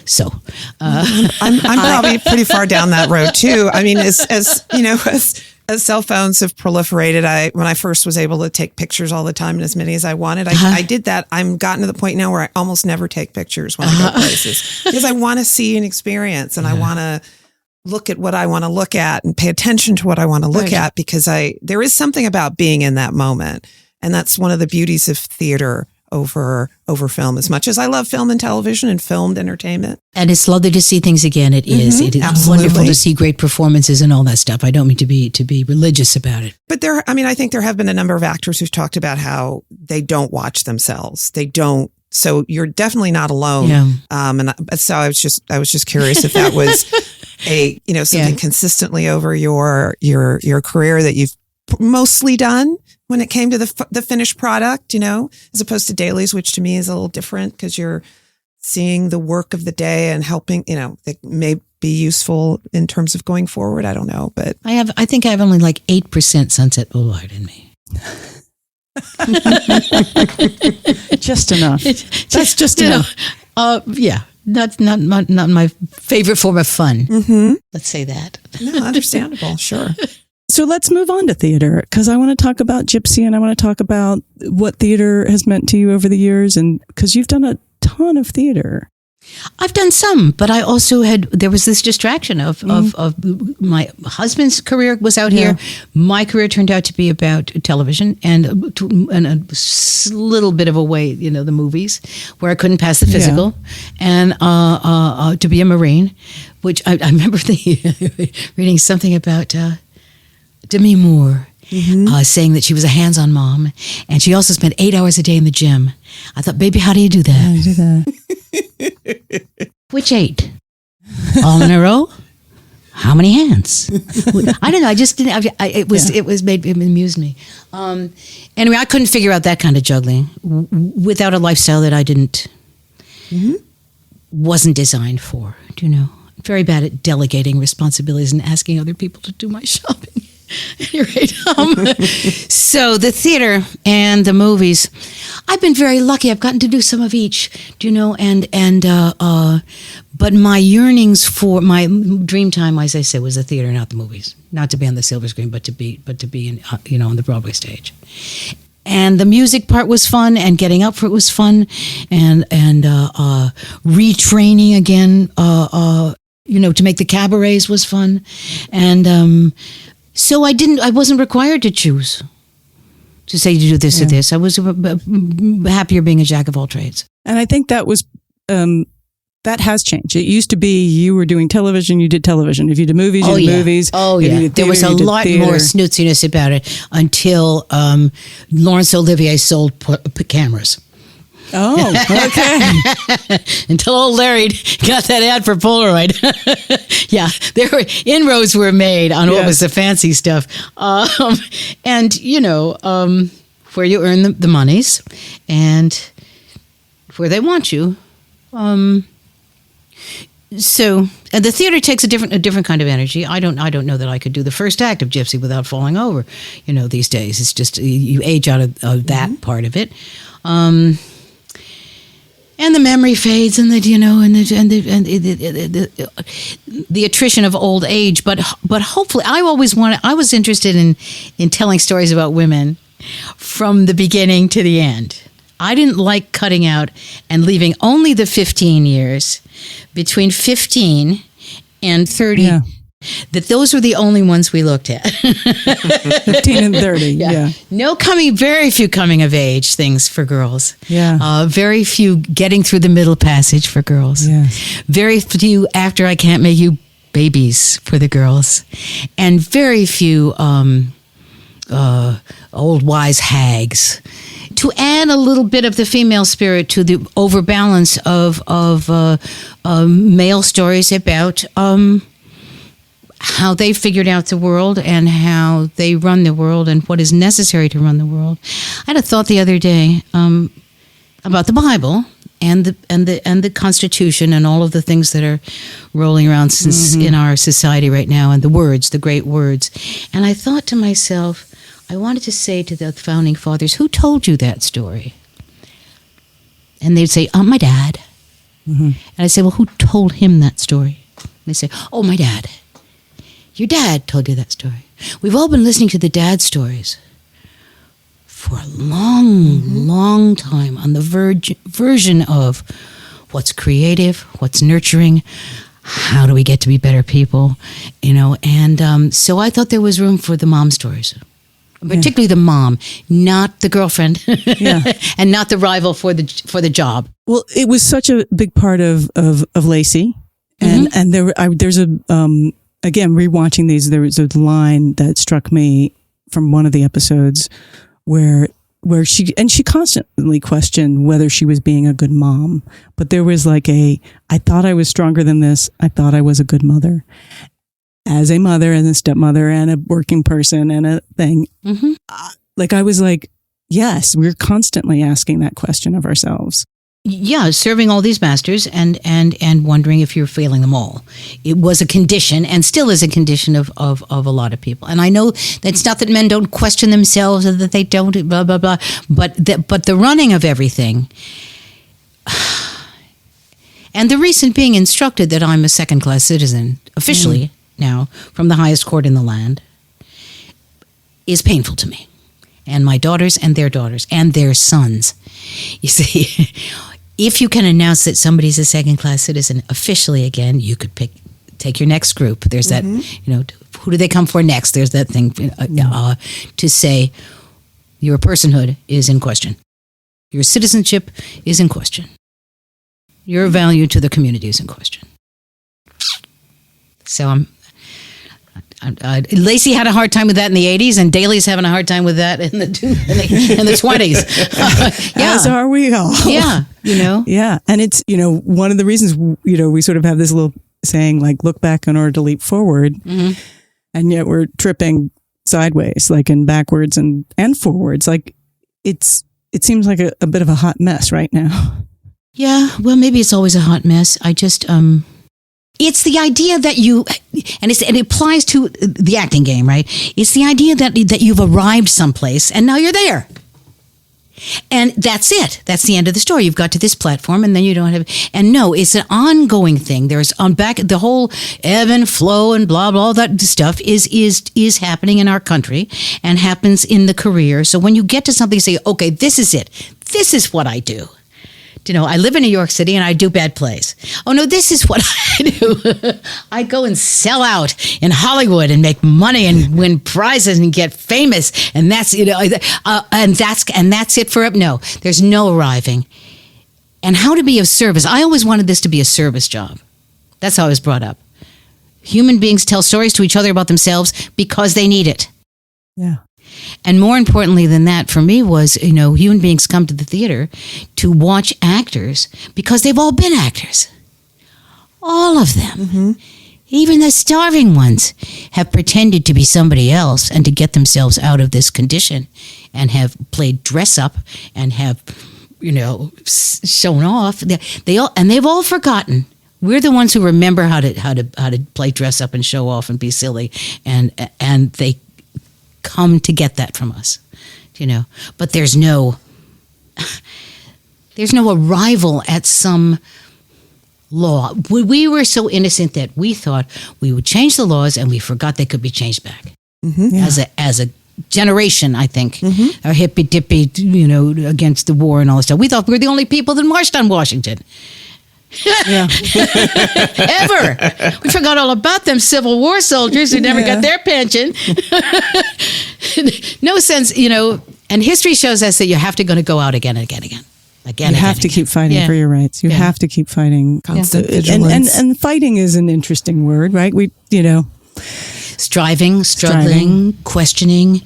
C: So
A: I'm probably pretty far down that road too. I mean, as you know, as cell phones have proliferated, when I first was able to take pictures all the time and as many as I wanted, I did that. I'm gotten to the point now where I almost never take pictures when I go places because I want to see an experience and I want to look at what I want to look at and pay attention to what I want to look at because there is something about being in that moment. And that's one of the beauties of theater over film, as much as I love film and television and filmed entertainment.
C: And it's lovely to see things again. It is. It is
A: absolutely
C: wonderful to see great performances and all that stuff. I don't mean to be religious about it.
A: But I think there have been a number of actors who've talked about how they don't watch themselves. They don't. So you're definitely not alone. Yeah. So I was just curious if that was something consistently over your career that you've mostly done when it came to the finished product, as opposed to dailies, which to me is a little different because you're seeing the work of the day and helping, that may be useful in terms of going forward. I don't know, but
C: I think I have only like 8% Sunset Boulevard in me.
B: Just enough. That's just enough.
C: Yeah. That's not my favorite form of fun.
A: Mm-hmm.
C: Let's say that.
A: No, understandable. Sure.
B: So let's move on to theater because I want to talk about Gypsy and I want to talk about what theater has meant to you over the years, and because you've done a ton of theater.
C: I've done some, but I also there was this distraction of my husband's career was out here. My career turned out to be about television and a little bit of a way, the movies where I couldn't pass the physical and to be a Marine, which I remember reading something about Demi Moore. Saying that she was a hands-on mom, and she also spent 8 hours a day in the gym. I thought, baby, how do you do that?
B: How do you do that?
C: Which 8? All in a row? How many hands? I don't know. I just didn't. It amused me. Anyway, I couldn't figure out that kind of juggling without a lifestyle that I wasn't designed for. Very bad at delegating responsibilities and asking other people to do my shopping. At any rate, so the theater and the movies, I've been very lucky. I've gotten to do some of each, but my yearnings for my dream time, as I said, was the theater, not the movies. Not to be on the silver screen, but to be in, on the Broadway stage. And the music part was fun, and getting up for it was fun, and retraining again, to make the cabarets was fun, and. So I wasn't required to choose to say to do this or this. I was happier being a jack of all trades.
B: And I think that was, that has changed. It used to be you were doing television, you did television. If you did movies, you did movies.
C: Oh, yeah.
B: Theater,
C: there was a lot more snootsiness about it until Laurence Olivier sold cameras.
B: Oh, okay.
C: Until old Larry got that ad for Polaroid. There were inroads were made on what was the fancy stuff. And where you earn the monies and where they want you. So, and the theater takes a different kind of energy. I don't know that I could do the first act of Gypsy without falling over. These days it's just you age out of that part of it. And the memory fades, and the attrition of old age. But hopefully, I was interested in telling stories about women from the beginning to the end. I didn't like cutting out and leaving only the 15 years between 15 and 30. Yeah. That those were the only ones we looked at.
B: 15 and 30, yeah.
C: Very few coming of age things for girls.
B: Yeah.
C: Very few getting through the middle passage for girls.
B: Yes.
C: Very few after I can't make you babies for the girls. And very few old wise hags. To add a little bit of the female spirit to the overbalance of male stories about how they figured out the world and how they run the world and what is necessary to run the world. I had a thought the other day about the Bible and the Constitution and all of the things that are rolling around in our society right now, and the great words. And I thought to myself, I wanted to say to the founding fathers, who told you that story? And they'd say, my dad. And I say, well, who told him that story? And they say, oh, my dad. Your dad told you that story. We've all been listening to the dad stories for a long time on the version of what's creative, what's nurturing, how do we get to be better people, and so I thought there was room for the mom stories, particularly the mom, not the girlfriend, and not the rival for the job.
B: Well, it was such a big part of Lacey, and there's a again, rewatching these, there was a line that struck me from one of the episodes where she constantly questioned whether she was being a good mom, but there was like I thought I was stronger than this. I thought I was a good mother. As a mother and a stepmother and a working person and a thing. I was like, yes, we're constantly asking that question of ourselves.
C: Yeah, serving all these masters and wondering if you're failing them all. It was a condition and still is a condition of a lot of people. And I know that's not that men don't question themselves or that they don't, blah, blah, blah. But the running of everything, and the recent being instructed that I'm a second-class citizen, officially now, from the highest court in the land, is painful to me. And my daughters and their sons. You see, if you can announce that somebody's a second-class citizen officially again, you could take your next group. There's that, who do they come for next? There's that thing to say your personhood is in question. Your citizenship is in question. Your value to the community is in question. So Lacey had a hard time with that in the 80s, and Daly's having a hard time with that in the 20s.
B: As are we all.
C: Yeah,
B: Yeah, and it's, one of the reasons, we sort of have this little saying, like, look back in order to leap forward, and yet we're tripping sideways, like in backwards and forwards. Like, it seems like a bit of a hot mess right now.
C: Yeah, well, maybe it's always a hot mess. I just... It's the idea that and it applies to the acting game, right? It's the idea that you've arrived someplace and now you're there. And that's it. That's the end of the story. You've got to this platform and then you don't have, and no, it's an ongoing thing. There's the whole ebb and flow and blah, blah, that stuff is happening in our country and happens in the career. So when you get to something, you say, okay, this is it. This is what I do. I live in New York City and I do bad plays. Oh no, this is what I do. I go and sell out in Hollywood and make money and win prizes and get famous. And that's, and that's it for, no, there's no arriving. And how to be of service. I always wanted this to be a service job. That's how I was brought up. Human beings tell stories to each other about themselves because they need it.
B: Yeah.
C: And more importantly than that, for me, was, human beings come to the theater to watch actors because they've all been actors. All of them. Even the starving ones have pretended to be somebody else and to get themselves out of this condition and have played dress up and have, shown off. They've all forgotten. We're the ones who remember how to play dress up and show off and be silly, and they come to get that from us, but there's no arrival at some law. We were so innocent that we thought we would change the laws and we forgot they could be changed back. As a generation, I think, our hippy dippy, against the war and all this stuff. We thought we were the only people that marched on Washington. Ever. We forgot all about them Civil War soldiers who never got their pension. No sense, and history shows us that you have to go out again and again. You
B: have to keep fighting for your rights. You have to keep fighting.
A: Constant vigilance.
B: And fighting is an interesting word, right?
C: Striving, struggling, questioning,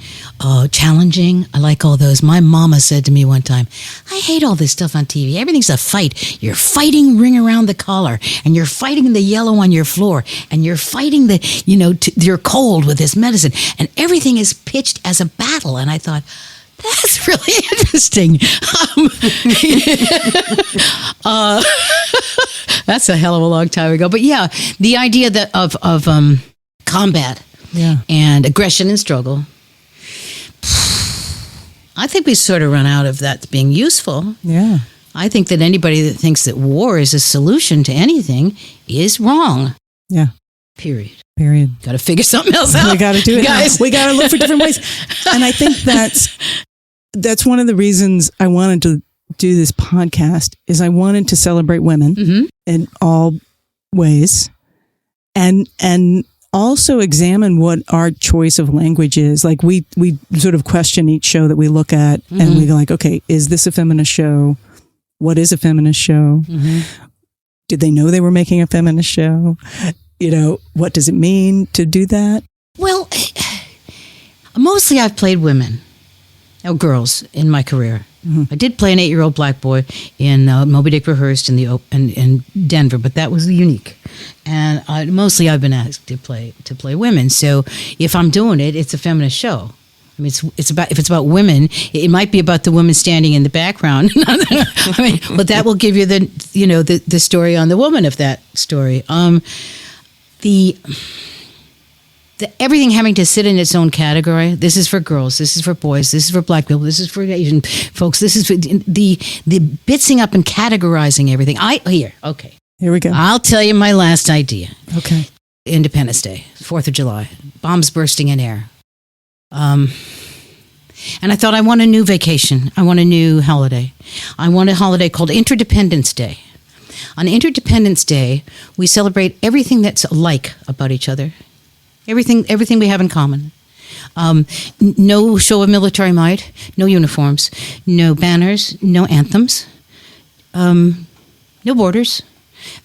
C: challenging. I like all those. My mama said to me one time, I hate all this stuff on TV. Everything's a fight. You're fighting ring around the collar, and you're fighting the yellow on your floor, and you're fighting you're cold with this medicine, and everything is pitched as a battle. And I thought, That's really interesting. That's a hell of a long time ago. But yeah, the idea that of combat and aggression and struggle, I think we sort of run out of that being useful.
B: Yeah.
C: I think that anybody that thinks that war is a solution to anything is wrong.
B: Yeah.
C: Period.
B: Got
C: to figure something else out.
B: We got to do it, guys. We got to look for different ways. And I think that's one of the reasons I wanted to do this podcast is I wanted to celebrate women in all ways and also examine what our choice of language is. Like we sort of question each show that we look at and we go like, okay, is this a feminist show? What is a feminist show? Did they know they were making a feminist show? What does it mean to do that?
C: Well, mostly I've played women. Girls in my career. I did play an 8-year-old black boy in Moby Dick Rehearsed in Denver, but that was unique. And mostly I've been asked to play women. So if I'm doing it, it's a feminist show. I mean, it's about if it's about women, it might be about the woman standing in the background. But that will give you the story on the woman of that story. The everything having to sit in its own category. This is for girls. This is for boys. This is for black people. This is for Asian folks. This is for the bitsing up and categorizing everything. Okay. Here
B: we go.
C: I'll tell you my last idea.
B: Okay.
C: Independence Day, 4th of July, bombs bursting in air. And I thought I want a new vacation. I want a new holiday. I want a holiday called Interdependence Day. On Interdependence Day, we celebrate everything that's alike about each other. Everything we have in common. No show of military might, no uniforms, no banners, no anthems, no borders,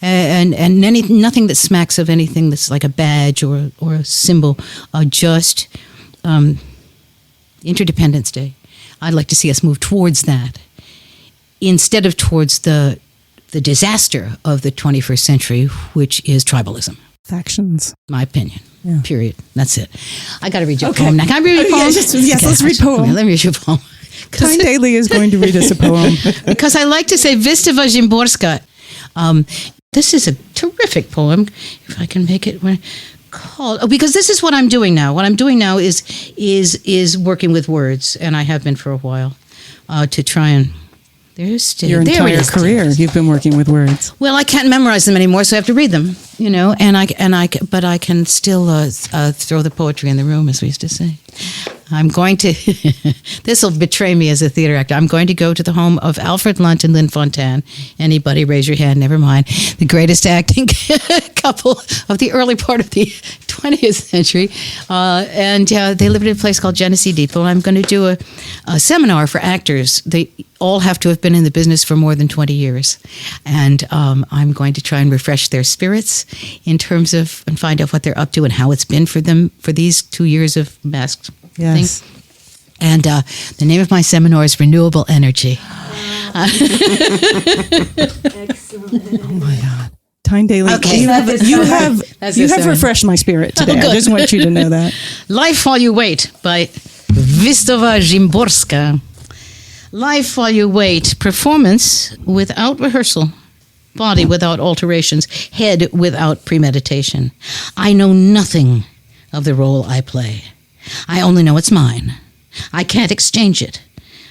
C: and nothing that smacks of anything that's like a badge or a symbol. Just Interdependence Day. I'd like to see us move towards that instead of towards the disaster of the 21st century, which is tribalism.
B: Factions.
C: My opinion.
B: Yeah.
C: Period. That's it. I got to read you a poem now. Can I read you a poem?
B: Yes, let's read poem.
C: Let me read you a poem.
B: Tyne Daly is going to read us a poem.
C: Because I like to say Vistava Zimborska. This is a terrific poem. If I can make it called. Because this is what I'm doing now. What I'm doing now is working with words, and I have been for a while, to try and.
B: Your entire career, you've been working with words.
C: Well, I can't memorize them anymore, so I have to read them. But I can still throw the poetry in the room, as we used to say. I'm going to. This will betray me as a theater actor. I'm going to go to the home of Alfred Lunt and Lynn Fontanne. Anybody, raise your hand. Never mind. The greatest acting couple of the early part of the 20th century, and they lived in a place called Genesee Depot. I'm going to do a seminar for actors. They all have to have been in the business for more than 20 years, and I'm going to try and refresh their spirits in terms of and find out what they're up to and how it's been for them for these 2 years of masked.
B: Yes.
C: Thing. And the name of my seminar is Renewable Energy.
D: Excellent.
B: Oh my God. Tyne Daly,
C: Okay.
B: you have refreshed my spirit today. I just want you to know that.
C: Life While You Wait by Vistava Zimborska. Life While You Wait. Performance without rehearsal. Body without alterations. Head without premeditation. I know nothing of the role I play. I only know it's mine. I can't exchange it.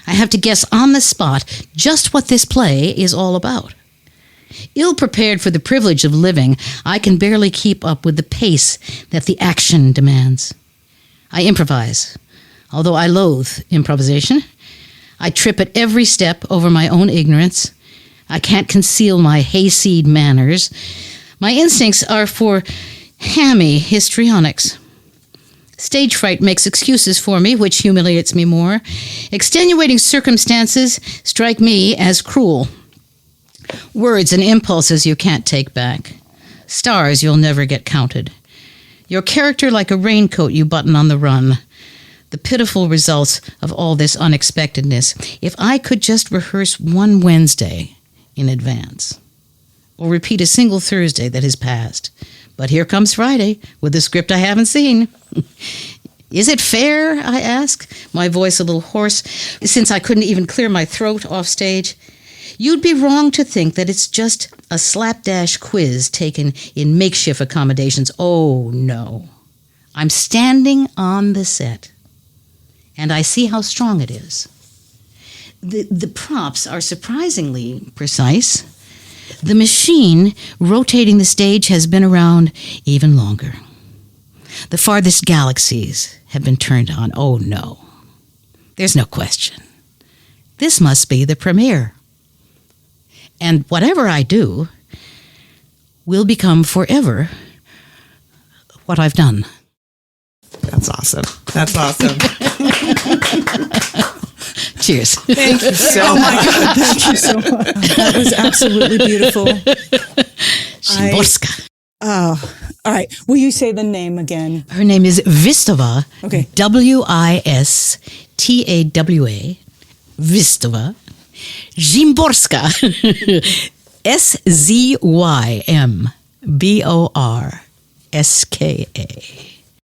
C: I have to guess on the spot just what this play is all about. Ill-prepared for the privilege of living, I can barely keep up with the pace that the action demands. I improvise, although I loathe improvisation. I trip at every step over my own ignorance. I can't conceal my hayseed manners. My instincts are for hammy histrionics. Stage fright makes excuses for me, which humiliates me more. Extenuating circumstances strike me as cruel. Words and impulses you can't take back. Stars you'll never get counted. Your character like a raincoat you button on the run. The pitiful results of all this unexpectedness. If I could just rehearse one Wednesday in advance, or repeat a single Thursday that has passed. But here comes Friday with a script I haven't seen. Is it fair, I ask, my voice a little hoarse, since I couldn't even clear my throat off stage? You'd be wrong to think that it's just a slapdash quiz taken in makeshift accommodations. Oh, no. I'm standing on the set, and I see how strong it is. The props are surprisingly precise. The machine rotating the stage has been around even longer. The farthest galaxies have been turned on. Oh, no. There's no question. This must be the premiere. And whatever I do will become forever what I've done.
A: That's awesome. That's awesome.
C: Cheers.
A: Thank you so much.
B: Oh my God, thank you so much. That was absolutely beautiful.
C: Szymborska.
B: Oh, all right. Will you say the name again?
C: Her name is Vistova.
B: Okay.
C: Wistawa. Vistova. Szymborska. Szymborska.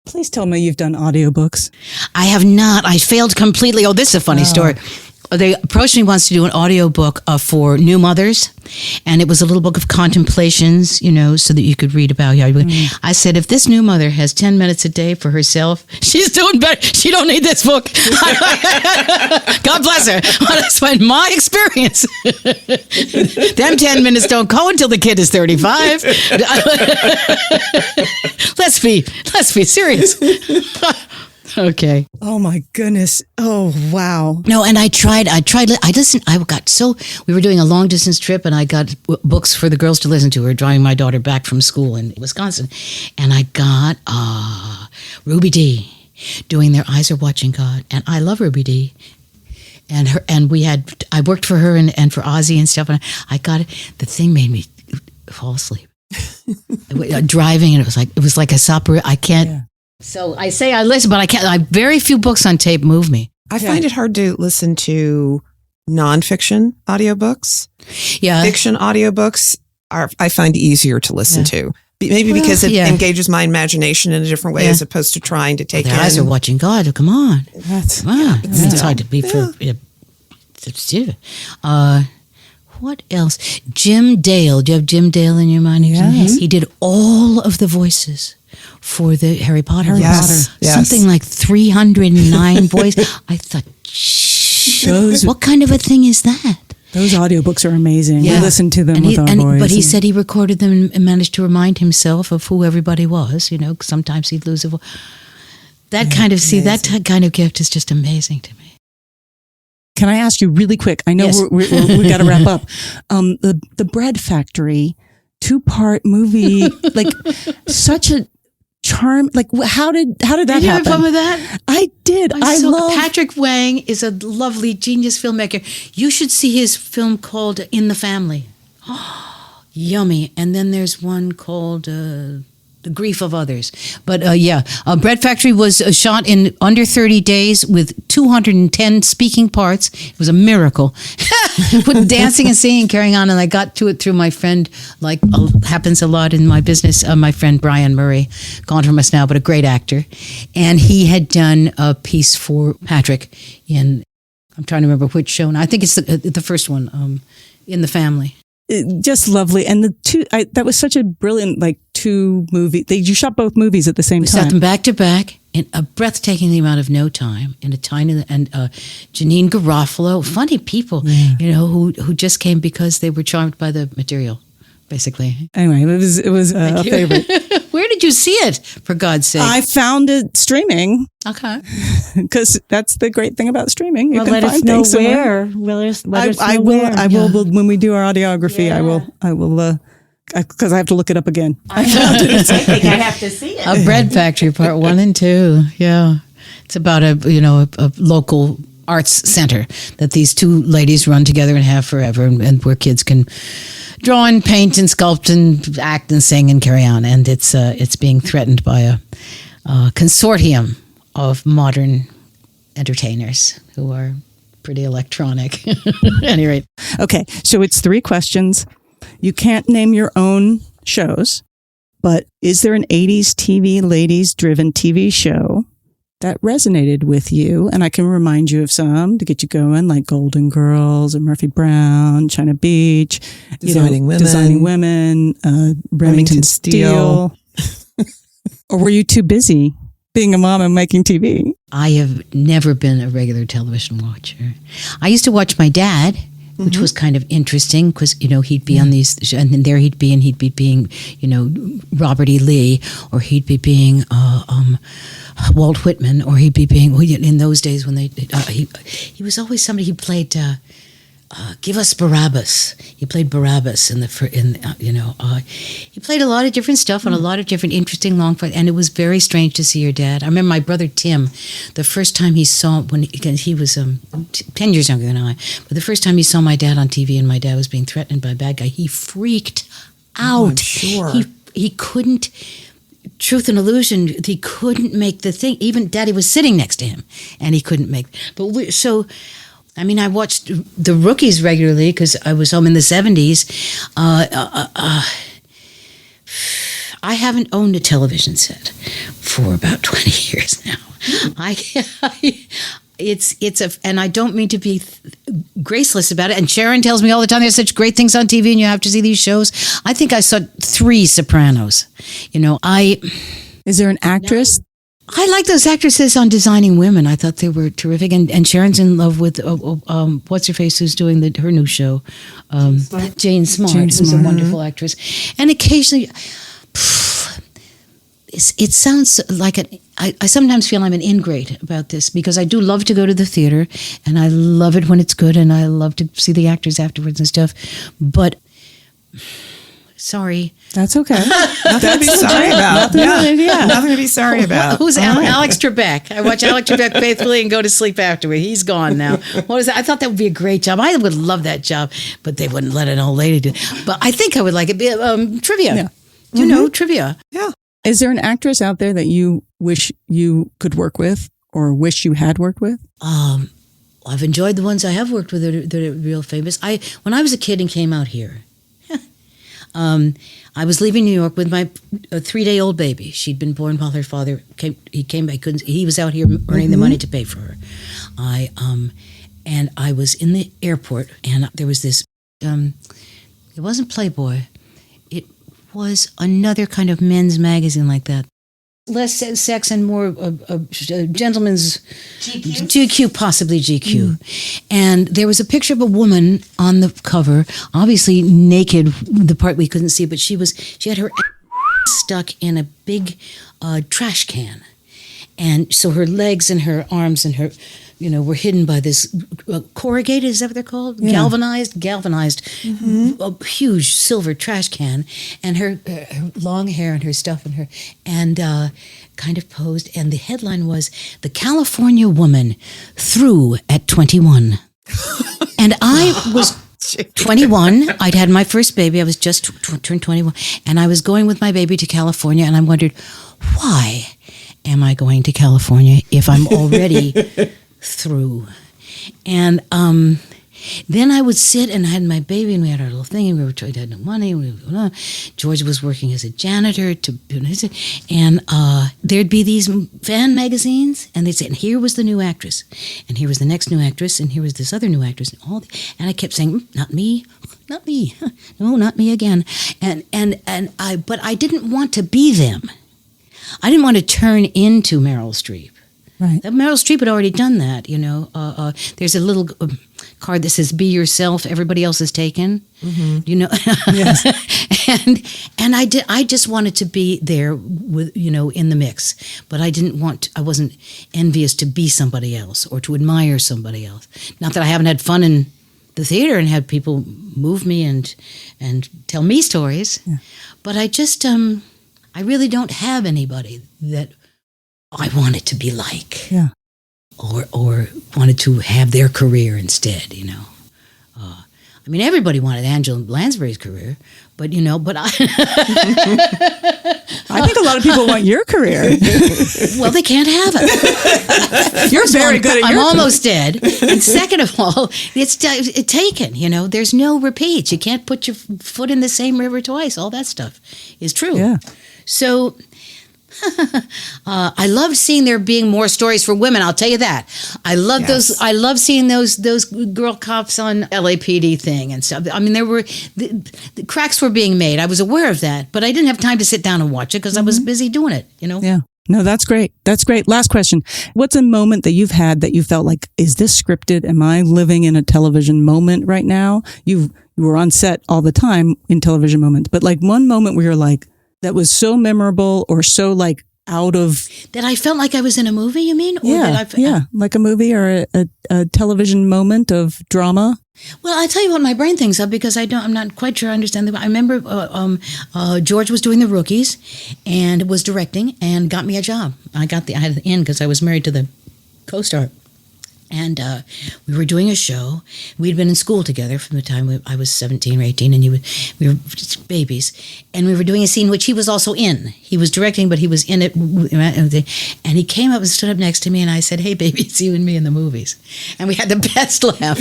B: Please tell me you've done audiobooks.
C: I have not. I failed completely. Oh, this is a funny story. They approached me once to do an audiobook for new mothers, and it was a little book of contemplations, so that you could read about how you. I said, if this new mother has 10 minutes a day for herself, she's doing better. She don't need this book. God bless her. Well, that's been my experience. Them 10 minutes don't go until the kid is 35. Let's be serious. Okay.
B: Oh my goodness. Oh, wow.
C: No, and I listened. We were doing a long distance trip, and I got books for the girls to listen to. We were driving my daughter back from school in Wisconsin, and I got Ruby Dee doing Their Eyes Are Watching God, and I love Ruby Dee. And I worked for her and for Ozzy and stuff, and I got it. The thing made me fall asleep. Driving, and it was like a supper. I can't. Yeah. So I say I listen, but I can't. Very few books on tape move me.
A: I find it hard to listen to nonfiction audiobooks.
C: Yeah.
A: Fiction audiobooks I find easier to listen to. Maybe because it engages my imagination in a different way as opposed to trying to take
C: Their Eyes Are Watching God. Come on. It's hard to be for... What else? Jim Dale. Do you have Jim Dale in your mind?
B: Yes.
C: He did all of the voices for the Harry Potter.
A: Yes.
C: Something like 309 voices. I thought, what kind of a thing is that?
B: Those audiobooks are amazing. We listen to them with our boys.
C: But he said he recorded them and managed to remind himself of who everybody was. Sometimes he'd lose a voice. That kind of gift is just amazing to me.
B: Can I ask you really quick? I know we got to wrap up. The Bread Factory 2-part movie, like such a charm. Like how did that happen? Did you have fun
C: with that?
B: I did. I love
C: Patrick Wang is a lovely genius filmmaker. You should see his film called In the Family. Oh, yummy. And then there's one called The Grief of Others. But Bread Factory was shot in under 30 days with 210 speaking parts. It was a miracle. With dancing and singing, carrying on, and I got to it through my friend, like happens a lot in my business, my friend Brian Murray, gone from us now, but a great actor. And he had done a piece for Patrick in, I'm trying to remember which show, and I think it's the first one, In the Family.
B: Just lovely. And that was such a brilliant, two movie. You shot both movies at the same time.
C: We shot them back to back in a breathtaking amount of no time in a tiny, and Janine Garofalo, funny people, who just came because they were charmed by the material, basically.
B: Anyway, it was a favorite.
C: Where did you see it, for God's sake?
B: I found it streaming.
C: Okay.
B: Because that's the great thing about streaming. You
D: well,
B: can
D: let
B: find
D: us know
B: things
D: where.
B: I will when we do our audiography. I will because I have to look it up again.
D: I think I have to see it.
C: A Bread Factory Part 1 and 2. Yeah. It's about a local arts center that these two ladies run together and have forever, and where kids can draw and paint and sculpt and act and sing and carry on. And it's being threatened by a consortium of modern entertainers who are pretty electronic. At any rate.
B: Okay, so it's 3 questions. You can't name your own shows, but is there an 80s TV ladies-driven TV show that resonated with you. And I can remind you of some to get you going, like Golden Girls and Murphy Brown, China Beach,
A: Designing
B: Women, Remington Steele. Or were you too busy being a mom and making TV?
C: I have never been a regular television watcher. I used to watch my dad, which was kind of interesting because, he'd be on these, and then there he'd be being, Robert E. Lee, or he'd be being Walt Whitman, or he'd be being, in those days when he was always somebody, he played, Give Us Barabbas. He played Barabbas he played a lot of different stuff on a lot of different interesting long fights, and it was very strange to see your dad. I remember my brother Tim, the first time he saw, he was 10 years younger than I, but the first time he saw my dad on TV and my dad was being threatened by a bad guy, he freaked out.
A: Oh, I'm sure.
C: He couldn't, Truth and Illusion, he couldn't make the thing. Even Daddy was sitting next to him, and he couldn't make. I watched The Rookies regularly because I was home in the 70s. I haven't owned a television set for about 20 years now. And I don't mean to be graceless about it. And Sharon tells me all the time, there's such great things on TV and you have to see these shows. I think I saw 3 Sopranos.
B: Is there an actress?
C: I like those actresses on Designing Women. I thought they were terrific. And Sharon's in love with, what's her face, who's doing her new show? Jane Smart, who's a wonderful actress. And occasionally, it sounds like I sometimes feel I'm an ingrate about this because I do love to go to the theater and I love it when it's good and I love to see the actors afterwards and stuff. But sorry.
B: That's okay.
A: Nothing to be sorry about. Nothing to be sorry about.
C: Who's Alex Trebek? I watch Alex Trebek faithfully and go to sleep afterward. He's gone now. What is that? I thought that would be a great job. I would love that job, but they wouldn't let an old lady do it. But I think I would like it. Trivia.
B: Yeah.
C: Do you know trivia?
A: Yeah.
B: Is there an actress out there that you wish you could work with or wish you had worked with?
C: I've enjoyed the ones I have worked with that are real famous. When I was a kid and came out here, I was leaving New York with my 3-day-old baby. She'd been born while her father came. He came back. He was out here earning the money to pay for her. And I was in the airport, and there was this. It wasn't Playboy. It was another kind of men's magazine like that. Less sex and more gentlemen's GQ, possibly GQ. And there was a picture of a woman on the cover, obviously naked, the part we couldn't see, but she had her stuck in a big trash can. And so her legs and her arms and her, were hidden by this corrugated, is that what they're called? Yeah. Galvanized, a huge silver trash can, and her long hair and her stuff and kind of posed. And the headline was, "The California Woman Through at 21." And I was 21. I'd had my first baby. I was just turned 21. And I was going with my baby to California, and I wondered, why am I going to California if I'm already through? And then I would sit and I had my baby and we had our little thing and we were trying to have no money. George was working as a janitor and there'd be these fan magazines and they'd say, and here was the new actress and here was the next new actress and here was this other new actress and I kept saying, not me, no, not me again. But I didn't want to be them. I didn't want to turn into Meryl Streep.
B: Right.
C: Meryl Streep had already done that, There's a little card that says, "Be yourself, everybody else is taken." Yes. and I just wanted to be there with, in the mix. But I wasn't envious to be somebody else or to admire somebody else. Not that I haven't had fun in the theater and had people move me and tell me stories. Yeah. But I just, I really don't have anybody that I wanted to be like, or wanted to have their career instead, everybody wanted Angela Lansbury's career, but I
B: I think a lot of people want your career.
C: Well, they can't have it.
B: You're very good at
C: I'm almost dead. And second of all, it's taken, there's no repeats. You can't put your foot in the same river twice. All that stuff is true.
B: Yeah.
C: So I loved seeing there being more stories for women. I'll tell you that. I love those. I love seeing those girl cops on LAPD thing and stuff. I mean, the cracks were being made. I was aware of that, but I didn't have time to sit down and watch it because I was busy doing it.
B: Yeah. No, that's great. That's great. Last question. What's a moment that you've had that you felt like, is this scripted? Am I living in a television moment right now? You were on set all the time in television moments, but like one moment where you're like, that was so memorable or so like out of...
C: That I felt like I was in a movie, you mean? Or
B: like a movie or a television moment of drama.
C: Well, I tell you what my brain thinks of because I'm not quite sure I understand. I remember George was doing The Rookies and was directing and got me a job. I had the in because I was married to the co-star. And we were doing a show. We'd been in school together from the time I was 17 or 18, and we were just babies. And we were doing a scene which he was also in. He was directing, but he was in it. And he came up and stood up next to me, and I said, "Hey, baby, it's you and me in the movies." And we had the best laugh.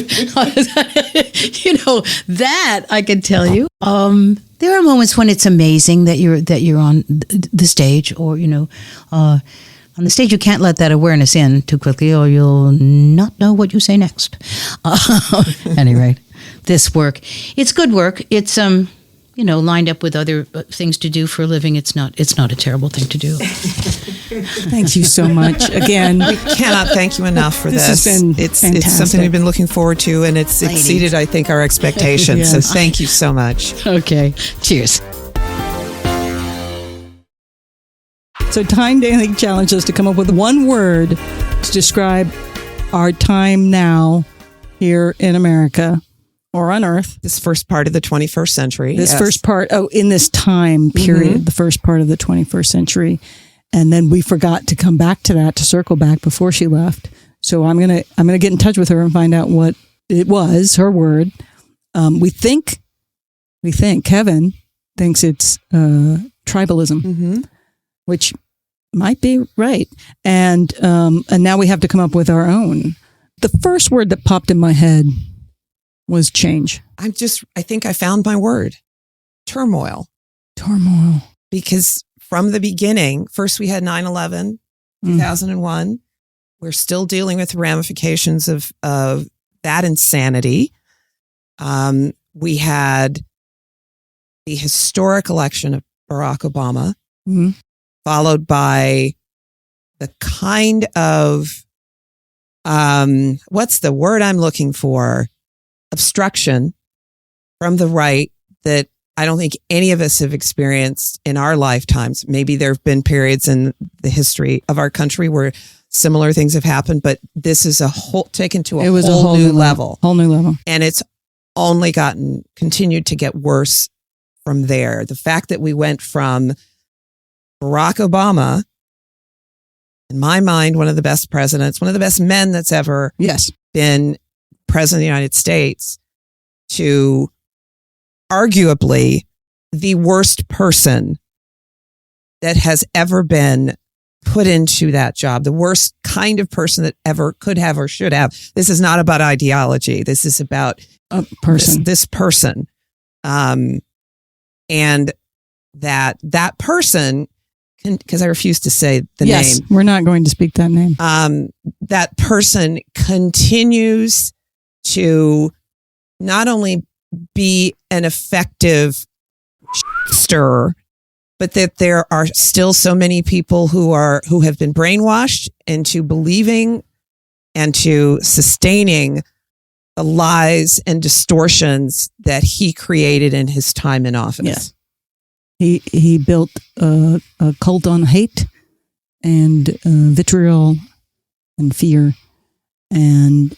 C: That I can tell you. There are moments when it's amazing that you're on the stage, or on the stage, you can't let that awareness in too quickly or you'll not know what you say next. At any rate, this work, it's good work. It's, lined up with other things to do for a living. It's not a terrible thing to do.
B: Thank you so much. Again,
A: we cannot thank you enough for this.
B: Has been
A: it's
B: fantastic.
A: something we've been looking forward to, and it's exceeded, I think, our expectations.
B: Yes.
A: So thank you so much.
C: Okay. Cheers.
B: So Tyne Daly challenged us to come up with one word to describe our time now here in America or on Earth.
A: This first part of the 21st century.
B: First part, in this time period, the first part of the 21st century. And then we forgot to come back to that, to circle back before she left. So I'm gonna get in touch with her and find out what it was, her word. We think Kevin thinks it's tribalism, which might be right. And now we have to come up with our own. The first word that popped in my head was change.
A: I think I found my word. Turmoil. Because from the beginning, first we had 9/11, 2001. We're still dealing with the ramifications of that insanity. We had the historic election of Barack Obama, followed by the kind of, what's the word I'm looking for? Obstruction from the right that I don't think any of us have experienced in our lifetimes. Maybe there have been periods in the history of our country where similar things have happened, but this is taken to a whole new level.
B: Whole new level.
A: And it's only continued to get worse from there. The fact that we went from Barack Obama, in my mind, one of the best presidents, one of the best men that's ever been president of the United States, to arguably the worst person that has ever been put into that job, the worst kind of person that ever could have or should have. This is not about ideology. This is about
B: a person.
A: This person. And that person, because I refuse to say the name.
B: We're not going to speak that name.
A: That person continues to not only be an effective stirrer, but that there are still so many people who have been brainwashed into believing and to sustaining the lies and distortions that he created in his time in office.
B: Yes. He built a cult on hate and vitriol and fear and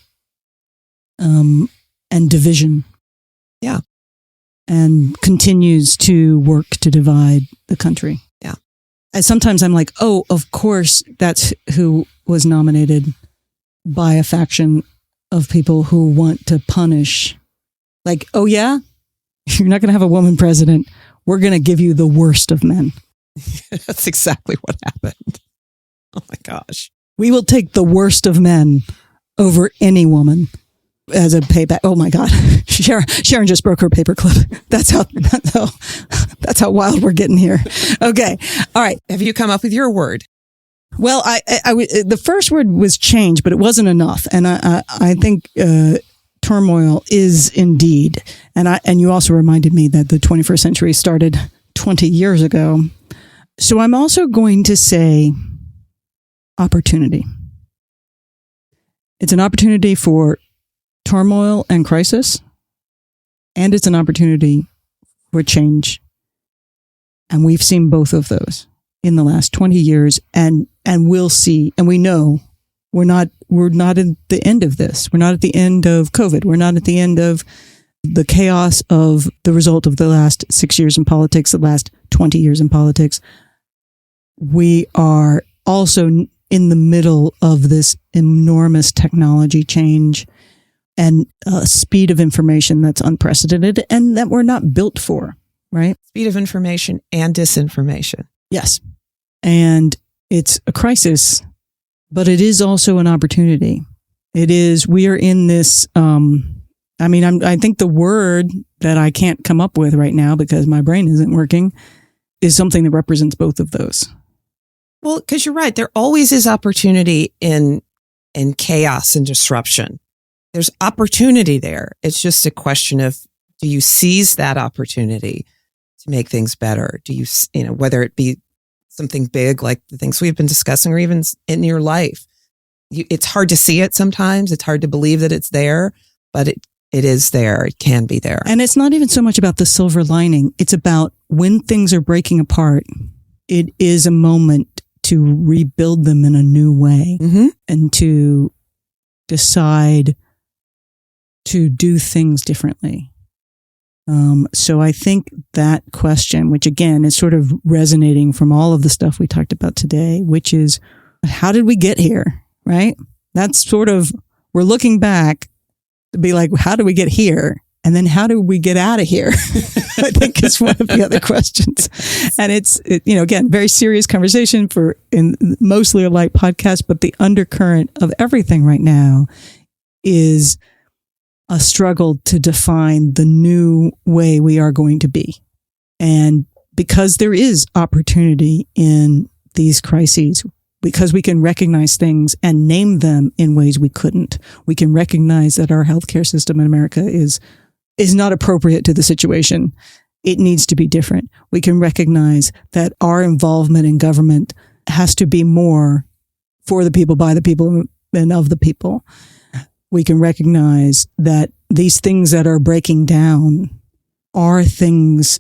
B: division.
A: Yeah.
B: And continues to work to divide the country.
A: Yeah.
B: And sometimes I'm like, oh, of course, that's who was nominated by a faction of people who want to punish. Like, oh yeah, you're not going to have a woman president. We're going to give you the worst of men.
A: That's exactly what happened. Oh my gosh.
B: We will take the worst of men over any woman. as a payback. Oh my God. Sharon just broke her paperclip. That's how wild we're getting here. Okay. All right.
A: Have you come up with your word?
B: Well, the first word was change, but it wasn't enough. And I think, turmoil is indeed. And you also reminded me that the 21st century started 20 years ago. So I'm also going to say opportunity. It's an opportunity for turmoil and crisis, and it's an opportunity for change. And we've seen both of those in the last 20 years, and we'll see, and we know we're not at the end of this. We're not at the end of COVID. We're not at the end of the chaos of the result of the last 6 years in politics, the last 20 years in politics. We are also in the middle of this enormous technology change and speed of information that's unprecedented and that we're not built for, right?
A: Speed of information and disinformation.
B: Yes. And it's a crisis, but it is also an opportunity. We are in this, I think the word that I can't come up with right now because my brain isn't working is something that represents both of those.
A: Well, because you're right. There always is opportunity in chaos and disruption. There's opportunity there. It's just a question of, do you seize that opportunity to make things better? Do you, whether it be something big like the things we've been discussing or even in your life, it's hard to see it sometimes. It's hard to believe that it's there, but it is there. It can be there.
B: And it's not even so much about the silver lining. It's about when things are breaking apart, it is a moment to rebuild them in a new way and to decide to do things differently. So I think that question, which again is sort of resonating from all of the stuff we talked about today, which is, how did we get here? Right? That's sort of, we're looking back to be like, how do we get here? And then how do we get out of here? I think is one of the other questions. And it's again, very serious conversation in mostly a light podcast, but the undercurrent of everything right now is a struggle to define the new way we are going to be. And because there is opportunity in these crises, because we can recognize things and name them in ways we couldn't. We can recognize that our healthcare system in America is not appropriate to the situation. It needs to be different. We can recognize that our involvement in government has to be more for the people, by the people, and of the people. We can recognize that these things that are breaking down are things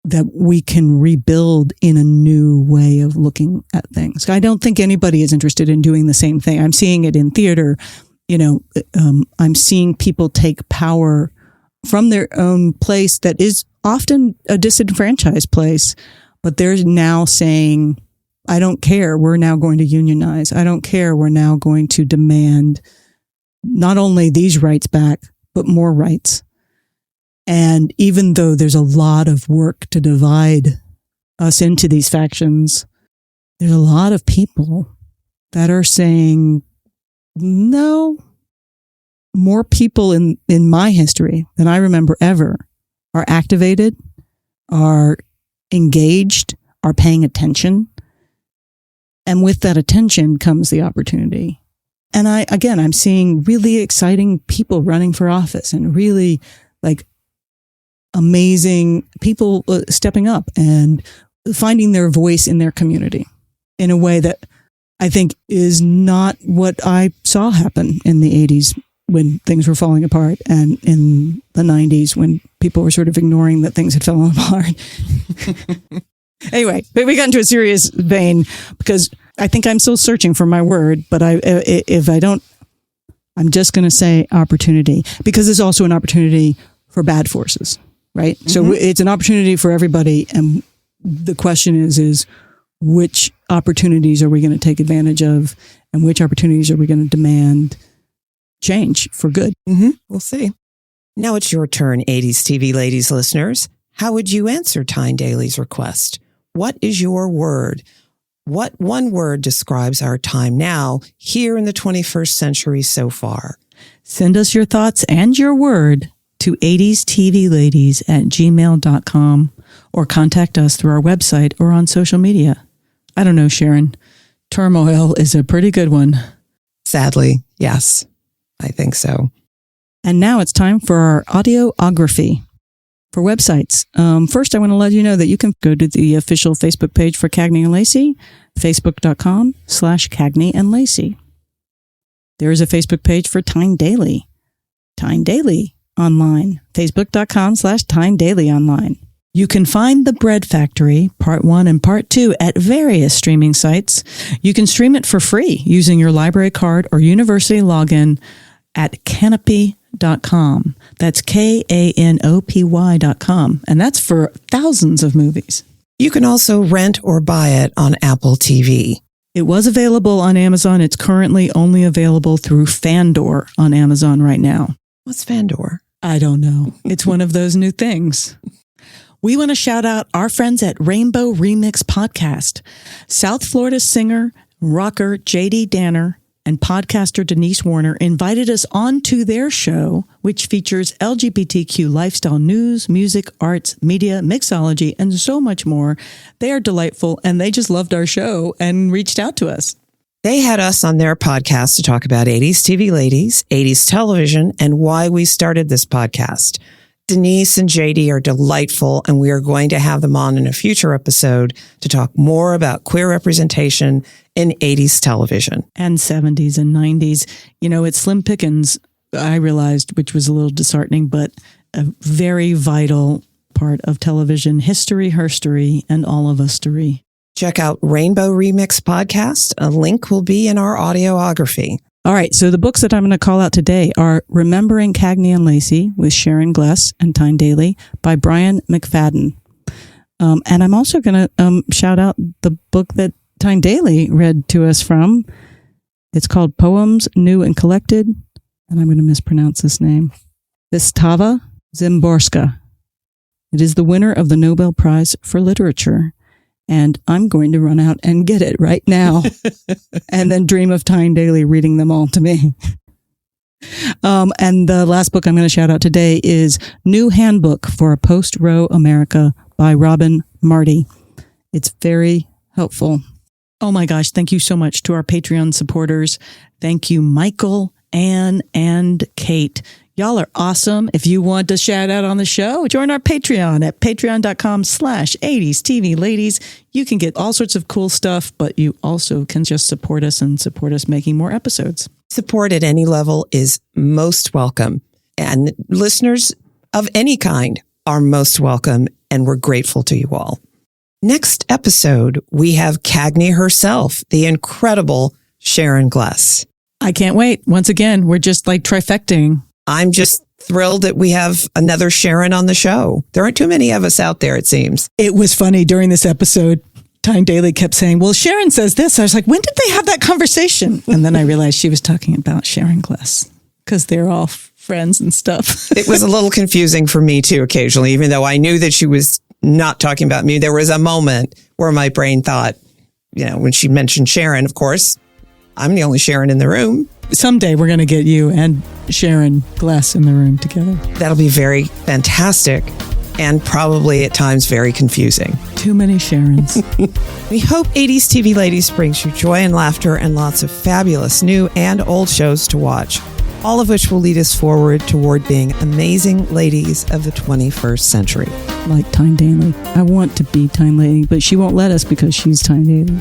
B: that we can rebuild in a new way of looking at things. I don't think anybody is interested in doing the same thing. I'm seeing it in theater. I'm seeing people take power from their own place that is often a disenfranchised place, but they're now saying, I don't care. We're now going to unionize. I don't care. We're now going to demand not only these rights back, but more rights. And even though there's a lot of work to divide us into these factions, there's a lot of people that are saying, no, more people in my history than I remember ever are activated, are engaged, are paying attention. And with that attention comes the opportunity. And I'm seeing really exciting people running for office and really amazing people stepping up and finding their voice in their community in a way that I think is not what I saw happen in the 80s when things were falling apart, and in the 90s when people were sort of ignoring that things had fallen apart. Anyway, but we got into a serious vein because I think I'm still searching for my word, but if I don't, I'm just going to say opportunity, because there's also an opportunity for bad forces, right? Mm-hmm. So it's an opportunity for everybody. And the question is which opportunities are we going to take advantage of, and which opportunities are we going to demand change for good?
A: Mm-hmm. We'll see. Now it's your turn, 80s TV ladies listeners. How would you answer Tyne Daly's request? What is your word? What one word describes our time now, here in the 21st century so far?
B: Send us your thoughts and your word to 80stvladies@gmail.com or contact us through our website or on social media. I don't know, Sharon. Turmoil is a pretty good one.
A: Sadly, yes, I think so.
B: And now it's time for our audiography for websites. First, I want to let you know that you can go to the official Facebook page for Cagney and Lacey, facebook.com/Cagney and Lacey. There is a Facebook page for Tyne Daly, Tyne Daly Online, facebook.com/Tyne Daly Online. You can find The Bread Factory, Part 1 and Part 2 at various streaming sites. You can stream it for free using your library card or university login at canopy.com. That's KANOPY.com. And that's for thousands of movies.
A: You can also rent or buy it on Apple TV.
B: It was available on Amazon. It's currently only available through Fandor on Amazon right now.
A: What's Fandor?
B: I don't know. It's one of those new things. We want to shout out our friends at Rainbow Remix Podcast. South Florida singer, rocker J.D. Danner and podcaster Denise Warner invited us onto their show, which features LGBTQ lifestyle news, music, arts, media, mixology, and so much more. They are delightful, and they just loved our show and reached out to us.
A: They had us on their podcast to talk about 80s TV ladies, 80s television, and why we started this podcast. Denise and JD are delightful, and we are going to have them on in a future episode to talk more about queer representation in 80s television.
B: And 70s and 90s. You know, it's slim pickings, I realized, which was a little disheartening, but a very vital part of television history, herstory, and all of us-tory.
A: Check out Rainbow Remix Podcast. A link will be in our audiography.
B: All right, so the books that I'm going to call out today are Remembering Cagney and Lacey with Sharon Gless and Tyne Daly by Brian McFadden. And I'm also going to shout out the book that Tyne Daly read to us from. It's called Poems New and Collected, and I'm going to mispronounce this name, Vistava Zimborska. It is the winner of the Nobel Prize for Literature. And I'm going to run out and get it right now and then dream of Tyne Daly reading them all to me. And the last book I'm going to shout out today is New Handbook for a Post-Roe America by Robin Marty. It's very helpful. Oh my gosh, thank you so much to our Patreon supporters. Thank you, Michael, Anne, and Kate. Y'all are awesome. If you want to shout out on the show, join our Patreon at patreon.com/80stvladies. You can get all sorts of cool stuff, but you also can just support us and support us making more episodes.
A: Support at any level is most welcome. And listeners of any kind are most welcome, and we're grateful to you all. Next episode, we have Cagney herself, the incredible Sharon Gless.
B: I can't wait. Once again, we're just like trifecting.
A: I'm just thrilled that we have another Sharon on the show. There aren't too many of us out there, it seems.
B: It was funny during this episode. Tyne Daly kept saying, well, Sharon says this. I was like, when did they have that conversation? And then I realized she was talking about Sharon Gless because they're all friends and stuff.
A: It was a little confusing for me too, occasionally, even though I knew that she was not talking about me. There was a moment where my brain thought, you know, when she mentioned Sharon, of course, I'm the only Sharon in the room.
B: Someday we're going to get you and Sharon Gless in the room together.
A: That'll be very fantastic and probably at times very confusing.
B: Too many Sharons.
A: We hope 80s TV Ladies brings you joy and laughter and lots of fabulous new and old shows to watch, all of which will lead us forward toward being amazing ladies of the 21st century.
B: Like Tyne Daly. I want to be Tyne Daly, but she won't let us because she's Tyne Daly.